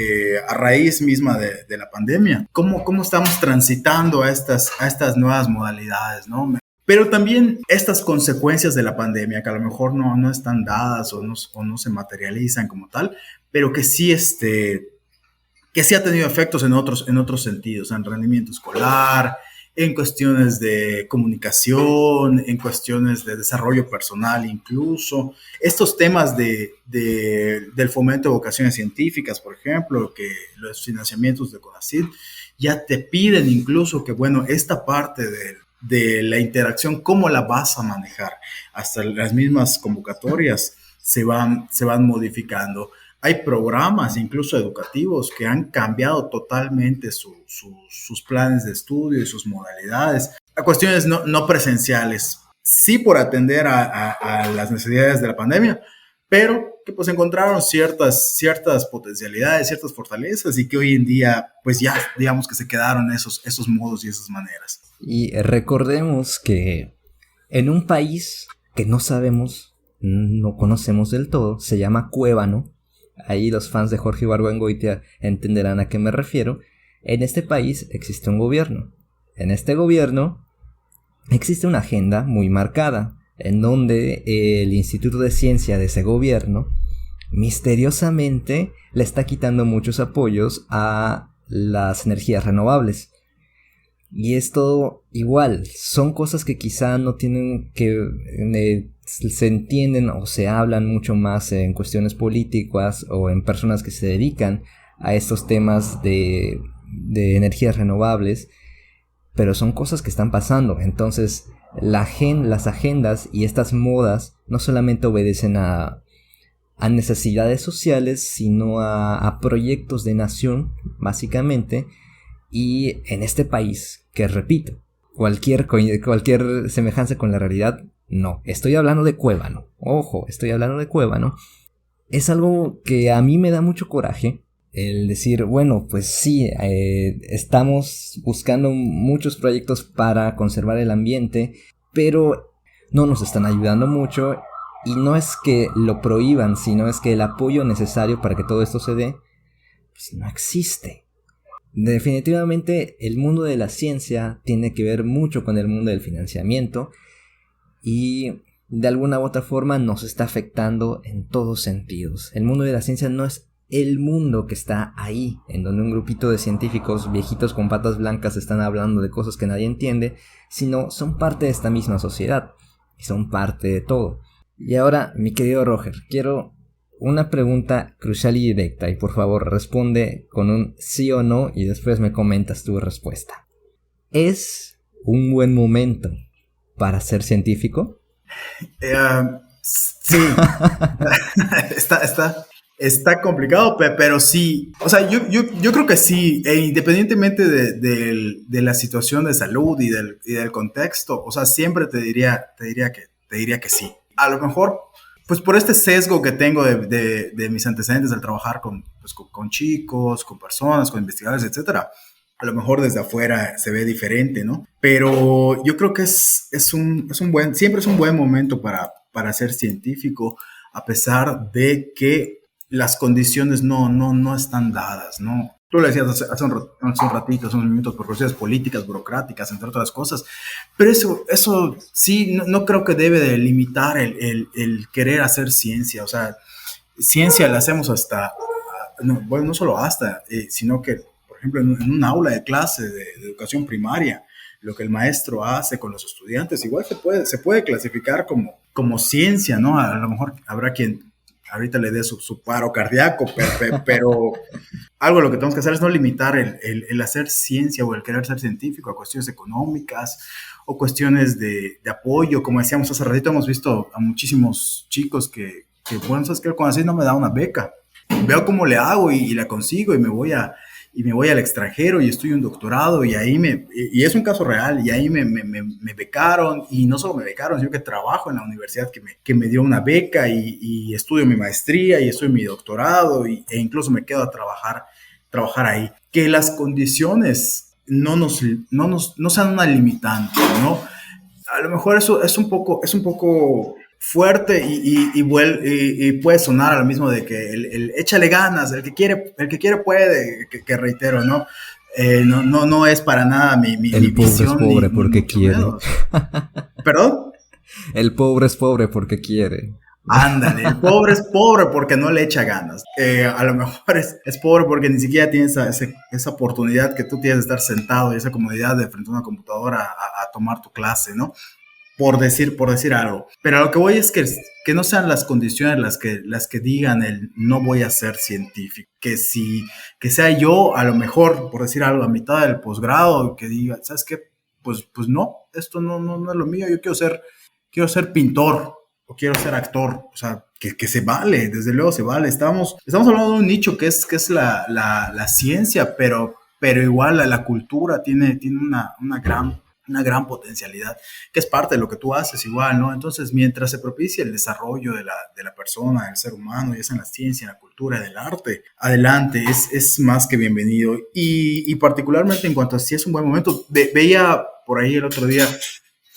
S2: a raíz misma de la pandemia. ¿Cómo estamos transitando a estas nuevas modalidades, ¿no? Pero también estas consecuencias de la pandemia, que a lo mejor no están dadas o no se materializan como tal, pero que sí ha tenido efectos en otros sentidos, en rendimiento escolar, en cuestiones de comunicación, en cuestiones de desarrollo personal incluso. Estos temas del fomento de vocaciones científicas, por ejemplo, que los financiamientos de CONACYT ya te piden incluso que, bueno, esta parte de la interacción, ¿cómo la vas a manejar? Hasta las mismas convocatorias se van modificando. Hay programas, incluso educativos, que han cambiado totalmente sus planes de estudio y sus modalidades a cuestiones no presenciales, sí por atender a las necesidades de la pandemia, pero que pues encontraron ciertas potencialidades, ciertas fortalezas y que hoy en día pues ya digamos que se quedaron esos modos y esas maneras.
S1: Y recordemos que en un país que no sabemos, no conocemos del todo, se llama Cuébano. Ahí los fans de Jorge Ibargüengoitia entenderán a qué me refiero. En este país existe un gobierno. En este gobierno existe una agenda muy marcada, en donde el Instituto de Ciencia de ese gobierno misteriosamente le está quitando muchos apoyos a las energías renovables. Y esto igual, son cosas que quizá no tienen que se entienden o se hablan mucho más en cuestiones políticas o en personas que se dedican a estos temas de energías renovables, pero son cosas que están pasando. Entonces las agendas y estas modas no solamente obedecen a necesidades sociales, sino a proyectos de nación, básicamente. Y en este país, que repito, cualquier semejanza con la realidad, no. Estoy hablando de Cuébano. Ojo, estoy hablando de Cuébano. Es algo que a mí me da mucho coraje. El decir, bueno, pues sí, estamos buscando muchos proyectos para conservar el ambiente, pero no nos están ayudando mucho. Y no es que lo prohíban, sino es que el apoyo necesario para que todo esto se dé, pues no existe. Definitivamente el mundo de la ciencia tiene que ver mucho con el mundo del financiamiento y de alguna u otra forma nos está afectando en todos sentidos. El mundo de la ciencia no es el mundo que está ahí, en donde un grupito de científicos viejitos con patas blancas están hablando de cosas que nadie entiende, sino son parte de esta misma sociedad y son parte de todo. Y ahora, mi querido Roger, quiero una pregunta crucial y directa, y por favor responde con un sí o no y después me comentas tu respuesta. ¿Es un buen momento para ser científico?
S2: Sí. Está complicado, pero sí. O sea, yo creo que sí, independientemente de la situación de salud y del contexto, o sea, siempre te diría que sí. A lo mejor, pues por este sesgo que tengo de mis antecedentes al trabajar con chicos, con personas, con investigadores, etcétera, a lo mejor desde afuera se ve diferente, ¿no? Pero yo creo que siempre es un buen momento para ser científico, a pesar de que las condiciones no están dadas, ¿no? Tú lo decías hace un ratito, hace unos minutos, por cuestiones políticas, burocráticas, entre otras cosas, pero eso sí, no creo que debe de limitar el querer hacer ciencia. O sea, ciencia la hacemos no solo sino que, por ejemplo, en un aula de clase de educación primaria, lo que el maestro hace con los estudiantes, igual se puede clasificar como ciencia, ¿no? A lo mejor habrá quien ahorita le dé su paro cardíaco, pero algo lo que tenemos que hacer es no limitar el hacer ciencia o el querer ser científico a cuestiones económicas o cuestiones de apoyo. Como decíamos hace ratito, hemos visto a muchísimos chicos que bueno, ¿sabes qué? Cuando así no me da una beca, veo cómo le hago y la consigo y me voy al extranjero y estudio un doctorado y y es un caso real, y ahí me becaron, y no solo me becaron, sino que trabajo en la universidad que me dio una beca, y estudio mi maestría y estudio mi doctorado, e incluso me quedo a trabajar ahí. Que las condiciones no sean una limitante, ¿no? A lo mejor eso es un poco fuerte, y puede sonar a lo mismo de que el échale ganas, el que quiere puede, que reitero, ¿no? No es para nada mi
S1: El pobre
S2: visión,
S1: es pobre
S2: ni
S1: porque
S2: mucho
S1: quiere.
S2: menos. ¿Perdón?
S1: El pobre es pobre porque quiere.
S2: Ándale, el pobre es pobre porque no le echa ganas. A lo mejor es pobre porque ni siquiera tiene esa oportunidad que tú tienes de estar sentado y esa comodidad de frente a una computadora a tomar tu clase, ¿no? Por decir algo. Pero a lo que voy es que no sean las condiciones las que digan el no voy a ser científico. Que sea yo, a lo mejor, por decir algo, a mitad del posgrado, que diga, ¿sabes qué? Pues no, esto no es lo mío. Yo quiero ser pintor o quiero ser actor. O sea, que se vale, desde luego se vale. Estamos hablando de un nicho que es la ciencia, pero igual la cultura tiene una gran potencialidad, que es parte de lo que tú haces igual, ¿no? Entonces, mientras se propicie el desarrollo de la persona, del ser humano, ya sea en la ciencia, en la cultura, en el arte, adelante, es más que bienvenido. Y particularmente en cuanto a si es un buen momento, veía por ahí el otro día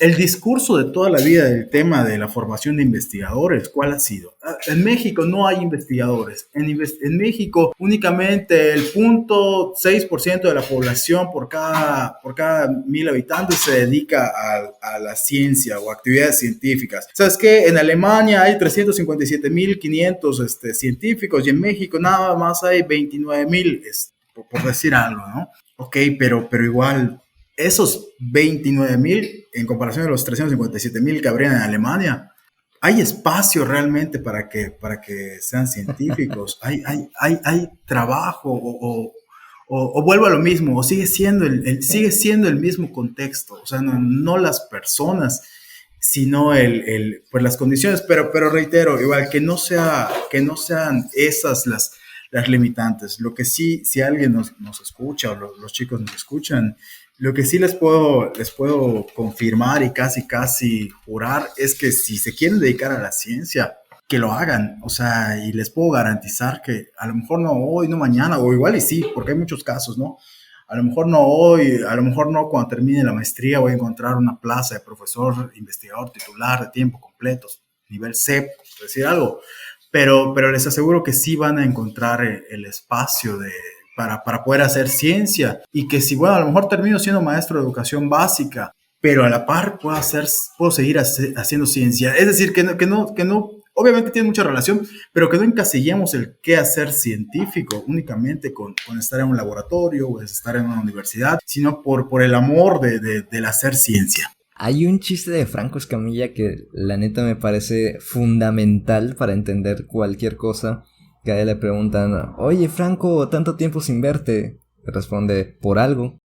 S2: el discurso de toda la vida del tema de la formación de investigadores. ¿Cuál ha sido? En México no hay investigadores. En México únicamente el 0.6% de la población por cada 1,000 habitantes se dedica a la ciencia o actividades científicas. ¿Sabes qué? En Alemania hay 357,500 científicos, y en México nada más hay 29,000, por decir algo, ¿no? Ok, pero igual, esos 29,000 en comparación a los 357,000 que habrían en Alemania, hay espacio realmente para que sean científicos. Hay trabajo, o vuelvo a lo mismo, o sigue siendo el mismo contexto. O sea, no las personas, sino pues las condiciones. Pero reitero, igual, que no sean esas las limitantes. Lo que sí, si alguien nos escucha, o los chicos nos escuchan, lo que sí les puedo confirmar y casi jurar es que si se quieren dedicar a la ciencia, que lo hagan. O sea, y les puedo garantizar que a lo mejor no hoy, no mañana, o igual y sí, porque hay muchos casos, ¿no? A lo mejor no hoy, a lo mejor no cuando termine la maestría voy a encontrar una plaza de profesor investigador titular de tiempo completo, nivel C, por decir algo. Pero les aseguro que sí van a encontrar el espacio para poder hacer ciencia, y que si, bueno, a lo mejor termino siendo maestro de educación básica, pero a la par puedo seguir haciendo ciencia. Es decir, que no obviamente tiene mucha relación, pero que no encasillemos el qué hacer científico únicamente con estar en un laboratorio o estar en una universidad, sino por el amor del hacer ciencia.
S1: Hay un chiste de Franco Escamilla que la neta me parece fundamental para entender cualquier cosa. Que a él le preguntan, oye Franco, tanto tiempo sin verte. Responde, por algo.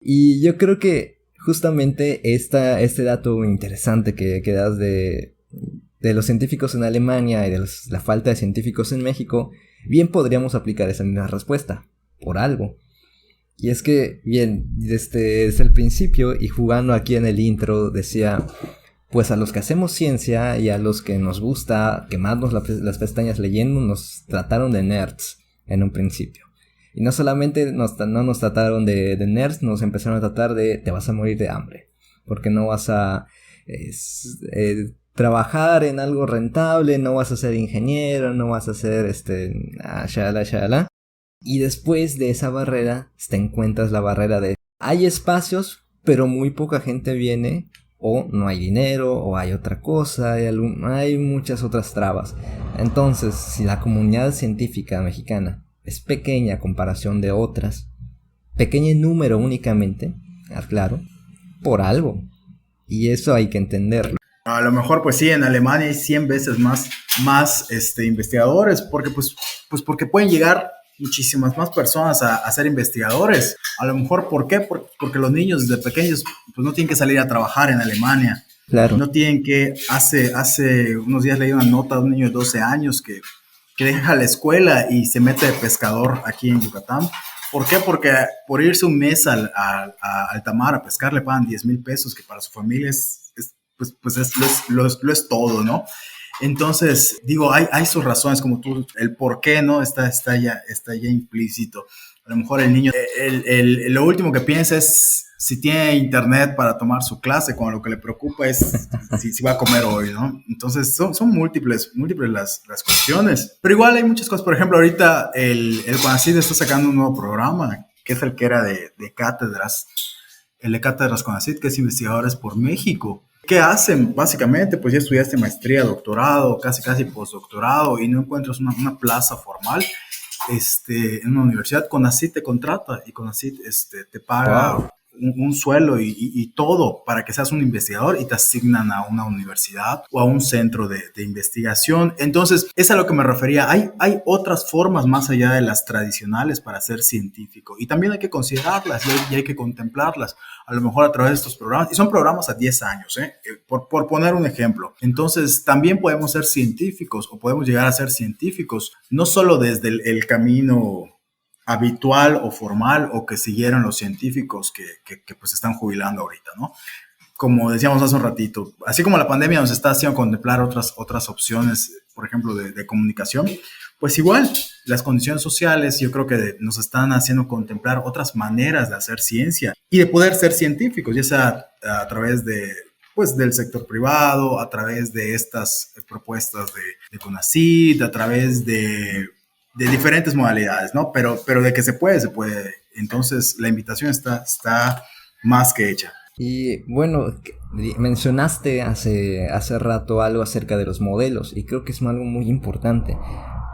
S1: Y yo creo que justamente este dato interesante que das de los científicos en Alemania y de la falta de científicos en México, bien podríamos aplicar esa misma respuesta, por algo. Y es que, bien, desde el principio y jugando aquí en el intro, decía, pues a los que hacemos ciencia y a los que nos gusta quemarnos las pestañas leyendo, nos trataron de nerds en un principio. Y no solamente no nos trataron de nerds, nos empezaron a tratar de te vas a morir de hambre, porque no vas a trabajar en algo rentable, no vas a ser ingeniero, no vas a ser shalala. Y después de esa barrera te encuentras la barrera de hay espacios, pero muy poca gente viene, o no hay dinero, o hay otra cosa, hay muchas otras trabas. Entonces, si la comunidad científica mexicana es pequeña a comparación de otras, pequeño en número únicamente, claro, por algo. Y eso hay que entenderlo.
S2: A lo mejor, pues sí, en Alemania hay 100 veces más investigadores, porque porque pueden llegar muchísimas más personas a ser investigadores. A lo mejor, ¿por qué? Porque los niños desde pequeños pues no tienen que salir a trabajar en Alemania.
S1: Claro.
S2: No tienen que... Hace unos días leí una nota de un niño de 12 años que deja la escuela y se mete de pescador aquí en Yucatán. ¿Por qué? Porque por irse un mes al Altamar a pescar le pagan 10,000 pesos, que para su familia lo es todo, ¿no? Entonces, digo, hay sus razones, como tú, el por qué, ¿no? Está ya implícito. A lo mejor el niño, lo último que piensa es si tiene internet para tomar su clase, cuando lo que le preocupa es si va a comer hoy, ¿no? Entonces, son múltiples las cuestiones. Pero igual hay muchas cosas. Por ejemplo, ahorita el CONACYT está sacando un nuevo programa, que es el que era de cátedras, el de cátedras CONACYT, que es Investigadores por México. ¿Qué hacen? Básicamente, pues ya estudiaste maestría, doctorado, casi postdoctorado y no encuentras una plaza formal en una universidad. CONACYT te contrata y CONACYT te paga un sueldo y todo para que seas un investigador y te asignan a una universidad o a un centro de investigación. Entonces, es a lo que me refería. Hay otras formas más allá de las tradicionales para ser científico y también hay que considerarlas y hay que contemplarlas. A lo mejor a través de estos programas, y son programas a 10 años, por poner un ejemplo. Entonces, también podemos ser científicos o podemos llegar a ser científicos, no solo desde el camino habitual o formal o que siguieron los científicos que pues están jubilando ahorita, ¿no? Como decíamos hace un ratito, así como la pandemia nos está haciendo contemplar otras opciones, por ejemplo, de comunicación, pues igual las condiciones sociales yo creo que nos están haciendo contemplar otras maneras de hacer ciencia y de poder ser científicos, ya sea a través del sector privado, a través de estas propuestas de CONACYT, a través de diferentes modalidades, ¿no? Pero de que se puede. Entonces, la invitación está más que hecha.
S1: Y bueno, mencionaste hace rato algo acerca de los modelos, y creo que es algo muy importante,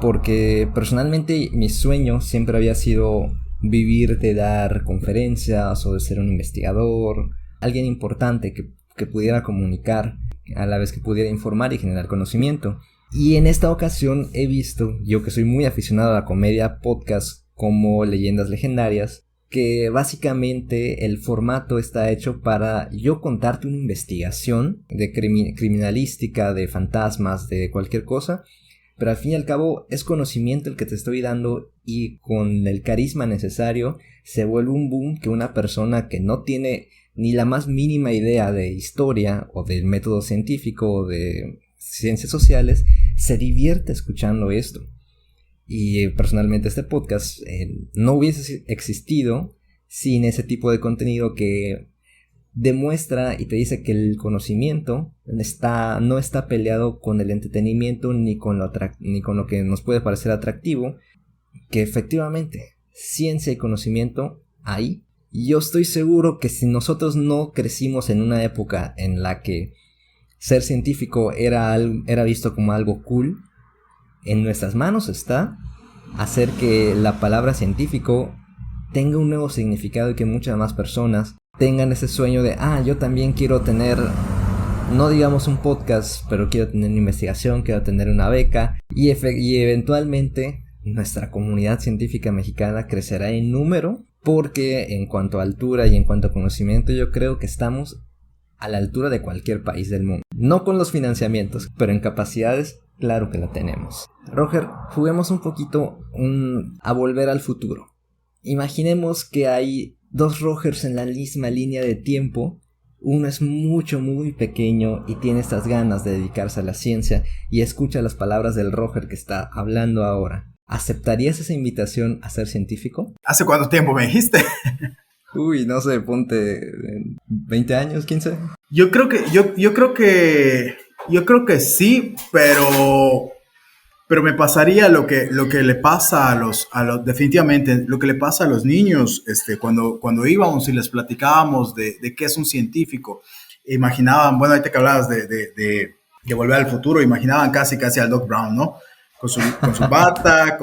S1: porque personalmente mi sueño siempre había sido vivir de dar conferencias o de ser un investigador, alguien importante que pudiera comunicar, a la vez que pudiera informar y generar conocimiento. Y en esta ocasión he visto, yo que soy muy aficionado a la comedia, podcasts como Leyendas Legendarias, que básicamente el formato está hecho para yo contarte una investigación de criminalística, de fantasmas, de cualquier cosa, pero al fin y al cabo es conocimiento el que te estoy dando y con el carisma necesario se vuelve un boom que una persona que no tiene ni la más mínima idea de historia o del método científico o de ciencias sociales se divierte escuchando esto. Y personalmente este podcast no hubiese existido sin ese tipo de contenido que demuestra y te dice que el conocimiento no está peleado con el entretenimiento ni con lo que nos puede parecer atractivo, que efectivamente ciencia y conocimiento hay. Y yo estoy seguro que si nosotros no crecimos en una época en la que ser científico era visto como algo cool. En nuestras manos está hacer que la palabra científico tenga un nuevo significado y que muchas más personas tengan ese sueño de, yo también quiero tener, no digamos un podcast, pero quiero tener una investigación, quiero tener una beca, y eventualmente nuestra comunidad científica mexicana crecerá en número, porque en cuanto a altura y en cuanto a conocimiento yo creo que estamos a la altura de cualquier país del mundo. No con los financiamientos, pero en capacidades, claro que la tenemos. Roger, juguemos un poquito a volver al futuro. Imaginemos que hay dos Rogers en la misma línea de tiempo. Uno es muy pequeño y tiene estas ganas de dedicarse a la ciencia y escucha las palabras del Roger que está hablando ahora. ¿Aceptarías esa invitación a ser científico?
S2: ¿Hace cuánto tiempo me dijiste?
S1: Uy, no sé, ponte 20 años, 15.
S2: Yo creo que sí, pero me pasaría lo que le pasa a los definitivamente lo que le pasa a los niños cuando íbamos y les platicábamos de qué es un científico. Imaginaban, bueno, ahorita que hablabas de Volver al Futuro, imaginaban casi al Doc Brown, ¿no? Con su bata,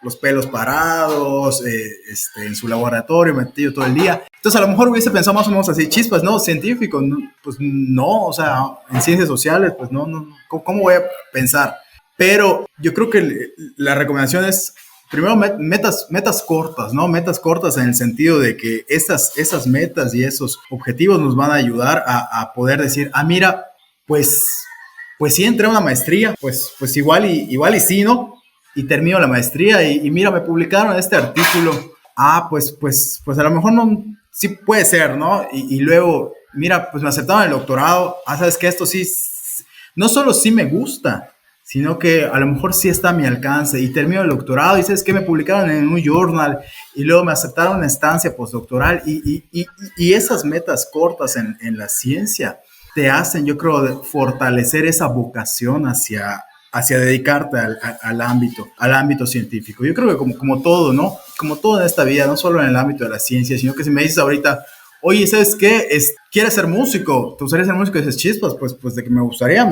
S2: los pelos parados, en su laboratorio metido todo el día. Entonces a lo mejor hubiese pensado más o menos así, chispas, ¿no? Científico, no, pues no, o sea, en ciencias sociales, pues no, ¿cómo voy a pensar? Pero yo creo que la recomendación es, primero, metas cortas, ¿no? Metas cortas en el sentido de que esas metas y esos objetivos nos van a ayudar a poder decir, mira, pues sí entré a una maestría, pues igual y sí, ¿no? Y termino la maestría y mira, me publicaron este artículo. Pues a lo mejor no, sí puede ser, ¿no? Y luego, mira, pues me aceptaron el doctorado. ¿Sabes qué? Esto sí, no solo sí me gusta, sino que a lo mejor sí está a mi alcance. Y termino el doctorado y ¿sabes qué? Me publicaron en un journal y luego me aceptaron una estancia postdoctoral. Y esas metas cortas en la ciencia te hacen, yo creo, fortalecer esa vocación hacia dedicarte al ámbito científico. Yo creo que como todo, ¿no? Como todo en esta vida, no solo en el ámbito de la ciencia, sino que si me dices ahorita, oye, ¿sabes qué? ¿Quieres ser músico? ¿Te gustaría ser músico? Y dices, chispas, pues de que me gustaría,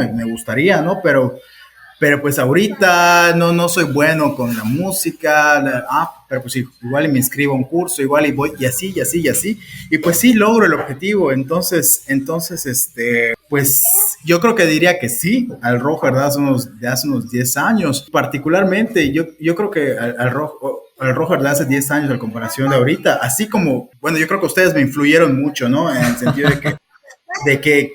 S2: ¿no? Pero pues ahorita no soy bueno con la música, pero pues igual me inscribo a un curso, igual y voy, y así, y pues sí logro el objetivo. Entonces, pues yo creo que diría que sí, al Roger de hace unos 10 años, particularmente, yo creo que al Roger de hace 10 años, en comparación de ahorita, así como, bueno, yo creo que ustedes me influyeron mucho, ¿no? En el sentido de que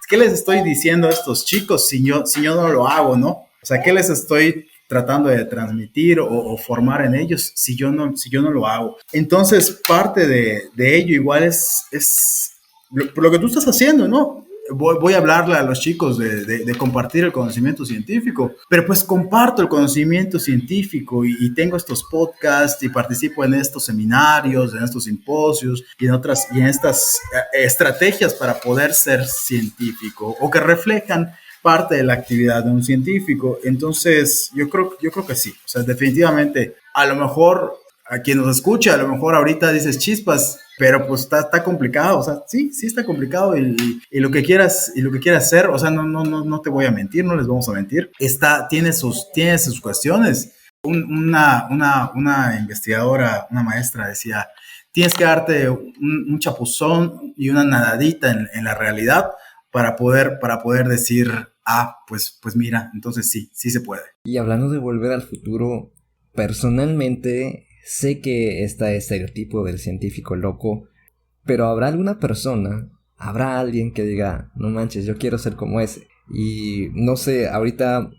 S2: ¿qué les estoy diciendo a estos chicos si yo no lo hago, ¿no? O sea, ¿qué les estoy tratando de transmitir o formar en ellos si yo no lo hago? Entonces, parte de ello igual es lo que tú estás haciendo, ¿no? Voy a hablarle a los chicos de compartir el conocimiento científico, pero pues comparto el conocimiento científico y tengo estos podcasts y participo en estos seminarios, en estos simposios y en estas estrategias para poder ser científico o que reflejan parte de la actividad de un científico. Entonces, yo creo que sí. O sea, definitivamente, a lo mejor a quien nos escucha, a lo mejor ahorita dices chispas, pero pues está complicado. O sea, sí está complicado y lo que quieras hacer, o sea, no te voy a mentir, no les vamos a mentir. Tiene sus cuestiones. Una investigadora, una maestra decía, tienes que darte un chapuzón y una nadadita en la realidad para poder decir, pues mira, entonces sí se puede.
S1: Y hablando de Volver al Futuro, personalmente sé que está el estereotipo del científico loco, pero habrá alguien que diga, no manches, yo quiero ser como ese. Y no sé, ahorita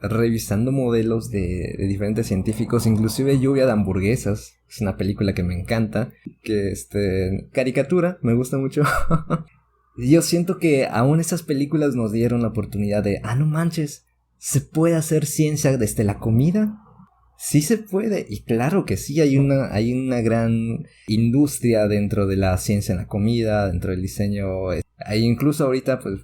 S1: revisando modelos de diferentes científicos, inclusive Lluvia de Hamburguesas, es una película que me encanta, que caricatura, me gusta mucho. Yo siento que aún esas películas nos dieron la oportunidad de, no manches, ¿se puede hacer ciencia desde la comida? Sí se puede, y claro que sí, hay una gran industria dentro de la ciencia en la comida, dentro del diseño. Hay incluso ahorita, pues,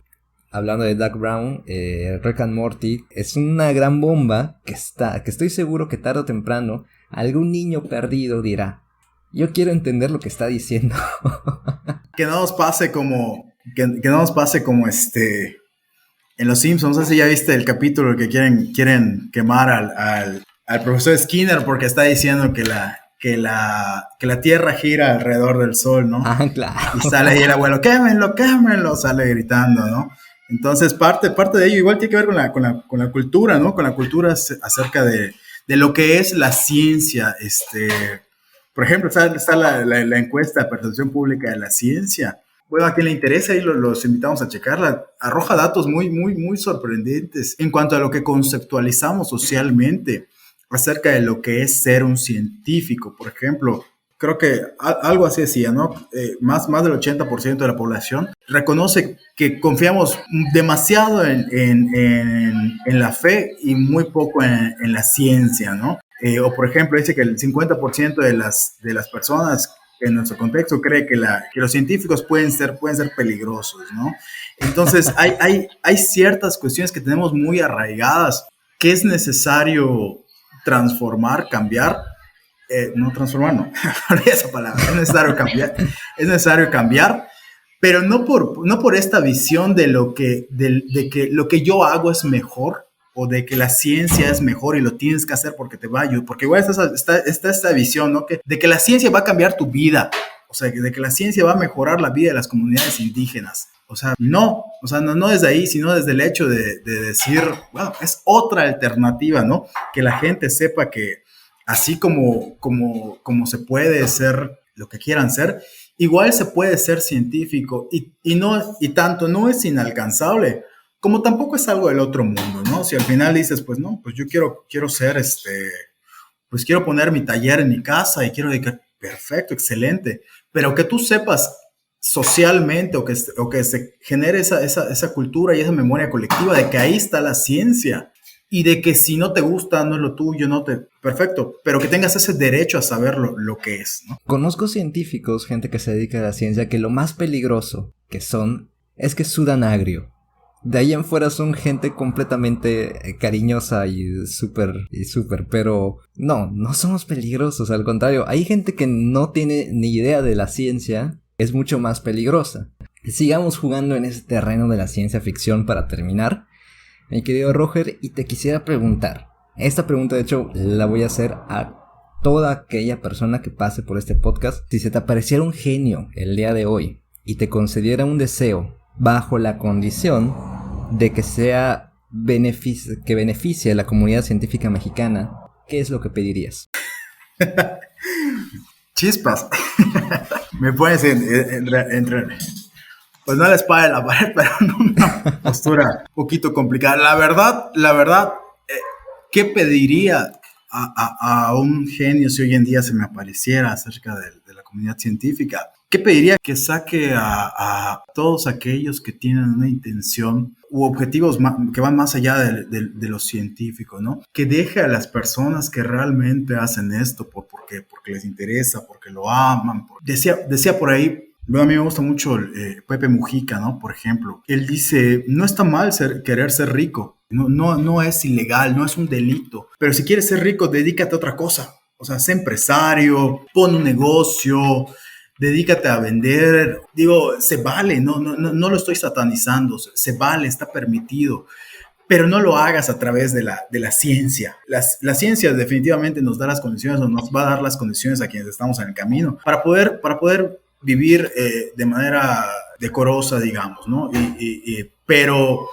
S1: hablando de Doc Brown, Rick and Morty, es una gran bomba que estoy seguro que tarde o temprano algún niño perdido dirá, yo quiero entender lo que está diciendo.
S2: Que no nos pase como que no nos pase como en Los Simpsons. No sé si ya viste el capítulo que quieren quemar al profesor Skinner porque está diciendo que la Tierra gira alrededor del Sol, ¿no?
S1: Ah, claro.
S2: Y sale ahí el abuelo, quémenlo, sale gritando, ¿no? Entonces, parte de ello igual tiene que ver con la cultura, ¿no? Con la cultura acerca de lo que es la ciencia. Por ejemplo, está la encuesta de percepción pública de la ciencia. Bueno, a quien le interesa, ahí los invitamos a checarla. Arroja datos muy, muy, muy sorprendentes en cuanto a lo que conceptualizamos socialmente acerca de lo que es ser un científico. Por ejemplo, creo que algo así decía, ¿no? Más del 80% de la población reconoce que confiamos demasiado en la fe y muy poco en la ciencia, ¿no? O por ejemplo, dice que el 50% de las personas en nuestro contexto cree que los científicos pueden ser peligrosos, ¿no? Entonces, hay ciertas cuestiones que tenemos muy arraigadas que es necesario transformar, cambiar. No transformar, no, esa palabra, es necesario cambiar, pero no por esta visión de que lo que yo hago es mejor, o de que la ciencia es mejor y lo tienes que hacer porque te va a ayudar, porque igual está esta visión, ¿no? De que la ciencia va a cambiar tu vida, o sea, de que la ciencia va a mejorar la vida de las comunidades indígenas. O sea, no desde ahí, sino desde el hecho de decir, bueno, es otra alternativa, ¿no? Que la gente sepa que así como se puede ser lo que quieran ser, igual se puede ser científico y tanto no es inalcanzable, como tampoco es algo del otro mundo, ¿no? Si al final dices, pues no, pues yo quiero ser pues quiero poner mi taller en mi casa y quiero dedicar, perfecto, excelente, pero que tú sepas socialmente o que se genere esa cultura y esa memoria colectiva de que ahí está la ciencia y de que si no te gusta, no es lo tuyo, perfecto, pero que tengas ese derecho a saber lo que es, ¿no?
S1: Conozco científicos, gente que se dedica a la ciencia, que lo más peligroso que son es que sudan agrio. De ahí en fuera son gente completamente cariñosa y súper, pero no somos peligrosos, al contrario, hay gente que no tiene ni idea de la ciencia, es mucho más peligrosa. Sigamos jugando en ese terreno de la ciencia ficción para terminar, mi querido Roger, y te quisiera preguntar, esta pregunta de hecho la voy a hacer a toda aquella persona que pase por este podcast. Si se te apareciera un genio el día de hoy y te concediera un deseo bajo la condición de que sea que beneficie a la comunidad científica mexicana, ¿qué es lo que pedirías?
S2: Chispas. Me puedes entre pues no la espada de la pared, pero en una postura un poquito complicada. La verdad, ¿qué pediría a un genio si hoy en día se me apareciera acerca de la comunidad científica? ¿Qué pediría? Que saque a todos aquellos que tienen una intención u objetivos que van más allá de los científicos, ¿no? Que deje a las personas que realmente hacen esto porque les interesa, porque lo aman. Decía por ahí, a mí me gusta mucho Pepe Mujica, ¿no? Por ejemplo, él dice, no está mal querer ser rico, no es ilegal, no es un delito, pero si quieres ser rico, dedícate a otra cosa. O sea, sé empresario, pon un negocio, dedícate a vender. Digo, se vale, no lo estoy satanizando, se vale, está permitido, pero no lo hagas a través de la ciencia. La ciencia definitivamente nos da las condiciones, o nos va a dar las condiciones a quienes estamos en el camino para poder vivir de manera decorosa, digamos, ¿no? Pero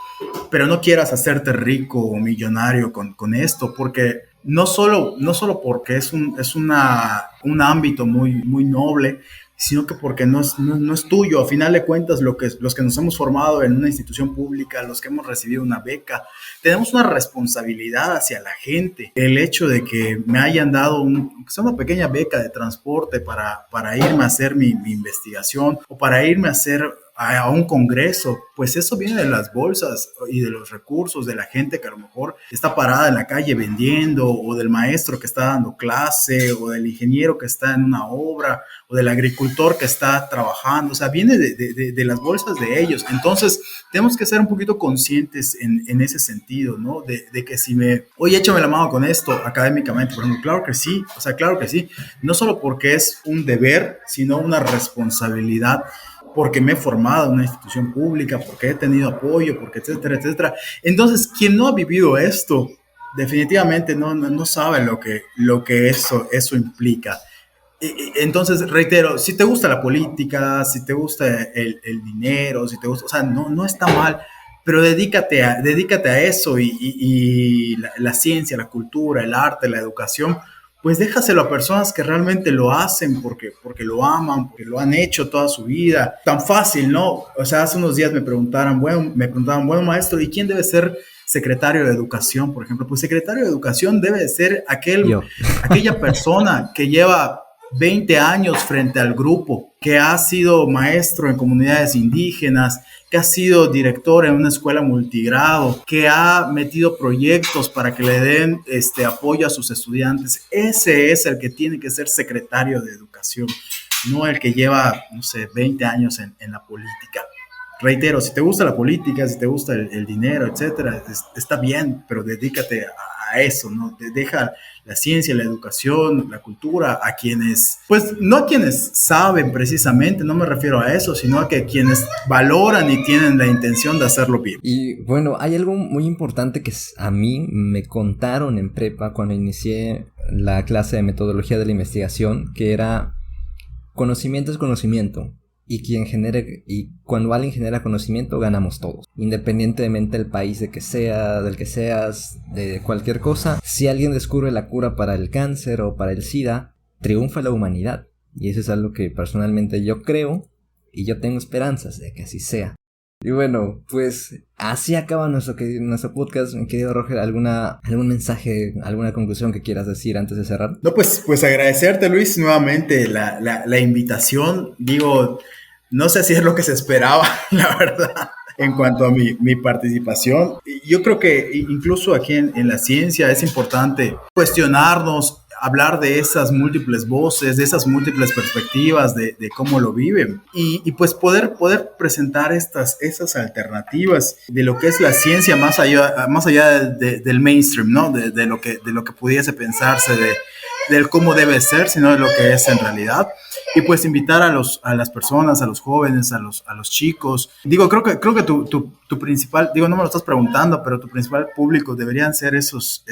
S2: no quieras hacerte rico o millonario con esto, porque no solo porque es un ámbito muy, muy noble, sino que porque no es tuyo. A final de cuentas, los que nos hemos formado en una institución pública, los que hemos recibido una beca, tenemos una responsabilidad hacia la gente. El hecho de que me hayan dado una pequeña beca de transporte para irme a hacer mi investigación o para irme a hacer a un congreso, pues eso viene de las bolsas y de los recursos de la gente que a lo mejor está parada en la calle vendiendo, o del maestro que está dando clase, o del ingeniero que está en una obra, o del agricultor que está trabajando. O sea, viene de las bolsas de ellos. Entonces tenemos que ser un poquito conscientes en ese sentido, ¿no? De que si oye, échame la mano con esto académicamente, por ejemplo, claro que sí, o sea, claro que sí, no solo porque es un deber, sino una responsabilidad. porque me he formado en una institución pública, porque he tenido apoyo, porque etcétera, etcétera. Entonces, quien no ha vivido esto, definitivamente no sabe lo que eso implica. Entonces, reitero, si te gusta la política, si te gusta el dinero, si te gusta, o sea, no está mal, pero dedícate a eso y la ciencia, la cultura, el arte, la educación, pues déjaselo a personas que realmente lo hacen porque lo aman, porque lo han hecho toda su vida. Tan fácil, ¿no? O sea, hace unos días me preguntaban, bueno, maestro, ¿y quién debe ser secretario de educación, por ejemplo? Pues secretario de educación debe ser aquella persona que lleva 20 años frente al grupo, que ha sido maestro en comunidades indígenas, que ha sido director en una escuela multigrado, que ha metido proyectos para que le den apoyo a sus estudiantes. Ese es el que tiene que ser secretario de educación, no el que lleva, no sé, 20 años en la política. Reitero, si te gusta la política, si te gusta el dinero, etcétera, está bien, pero dedícate a eso, ¿no? Deja la ciencia, la educación, la cultura a quienes, pues no a quienes saben precisamente, no me refiero a eso, sino a que quienes valoran y tienen la intención de hacerlo bien.
S1: Y bueno, hay algo muy importante que a mí me contaron en prepa cuando inicié la clase de metodología de la investigación, que era conocimiento es conocimiento. Y cuando alguien genera conocimiento, ganamos todos. Independientemente del país del que seas, de cualquier cosa. Si alguien descubre la cura para el cáncer o para el SIDA, triunfa la humanidad. Y eso es algo que personalmente yo creo y yo tengo esperanzas de que así sea. Y bueno, pues así acaba nuestro podcast. Mi querido Roger, ¿algún mensaje, alguna conclusión que quieras decir antes de cerrar?
S2: No, pues agradecerte, Luis, nuevamente la invitación. Digo, no sé si es lo que se esperaba, la verdad, en cuanto a mi participación. Yo creo que incluso aquí en la ciencia es importante cuestionarnos, hablar de esas múltiples voces, de esas múltiples perspectivas de cómo lo viven y pues poder presentar esas alternativas de lo que es la ciencia más allá del mainstream, ¿no? De lo que pudiese pensarse del cómo debe ser, sino de lo que es en realidad. Y pues invitar a las personas, a los jóvenes, a los chicos. Digo, creo que tu principal, digo, no me lo estás preguntando, pero tu principal público deberían ser esos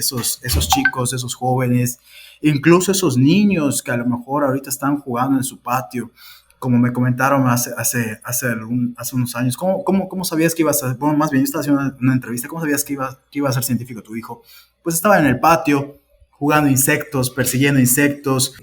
S2: chicos, esos jóvenes, incluso esos niños que a lo mejor ahorita están jugando en su patio, como me comentaron hace unos años. ¿Cómo sabías que ibas a, bueno, más bien yo estaba haciendo una entrevista, ¿cómo sabías que iba a ser científico tu hijo? Pues estaba en el patio, jugando insectos, persiguiendo insectos,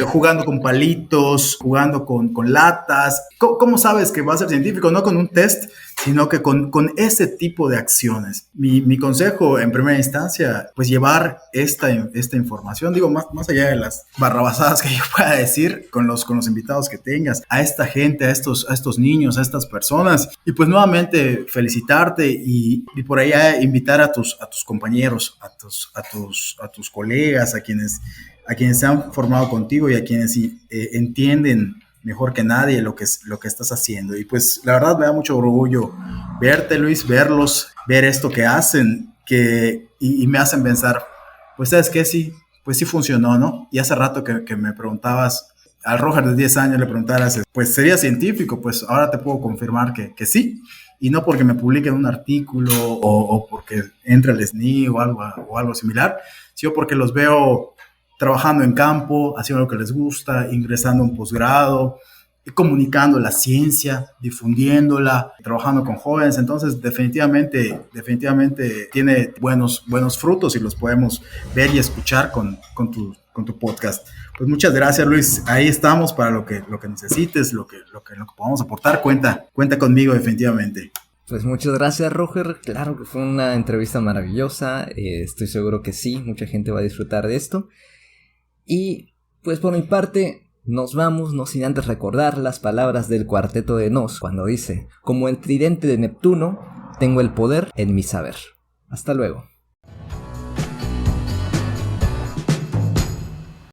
S2: jugando con palitos, jugando con latas. ¿Cómo sabes que va a ser científico? No con un test, sino que con ese tipo de acciones. Mi consejo en primera instancia, pues llevar esta información, digo, más allá de las barrabasadas que yo pueda decir con los invitados que tengas, a esta gente, a estos niños, a estas personas, y pues nuevamente felicitarte y por allá invitar a tus compañeros, a tus colegas, a quienes se han formado contigo y a quienes entienden mejor que nadie lo que estás haciendo. Y pues la verdad me da mucho orgullo verte, Luis, ver esto que hacen, y me hacen pensar, pues sabes que sí, pues sí funcionó, ¿no? Y hace rato que me preguntabas, al Roger de 10 años le preguntaras, pues sería científico, pues ahora te puedo confirmar que sí. Y no porque me publiquen un artículo o porque entre al SNI o algo similar, sino porque los veo trabajando en campo, haciendo lo que les gusta, ingresando a un posgrado, comunicando la ciencia, difundiéndola, trabajando con jóvenes. Entonces, definitivamente tiene buenos frutos y los podemos ver y escuchar con tu podcast. Pues muchas gracias, Luis. Ahí estamos para lo que necesites, lo que podamos aportar. Cuenta conmigo definitivamente.
S1: Pues muchas gracias, Roger. Claro que fue una entrevista maravillosa. Estoy seguro que sí, mucha gente va a disfrutar de esto. Y pues por mi parte, nos vamos, no sin antes recordar las palabras del Cuarteto de Nos, cuando dice: como el tridente de Neptuno, tengo el poder en mi saber. Hasta luego.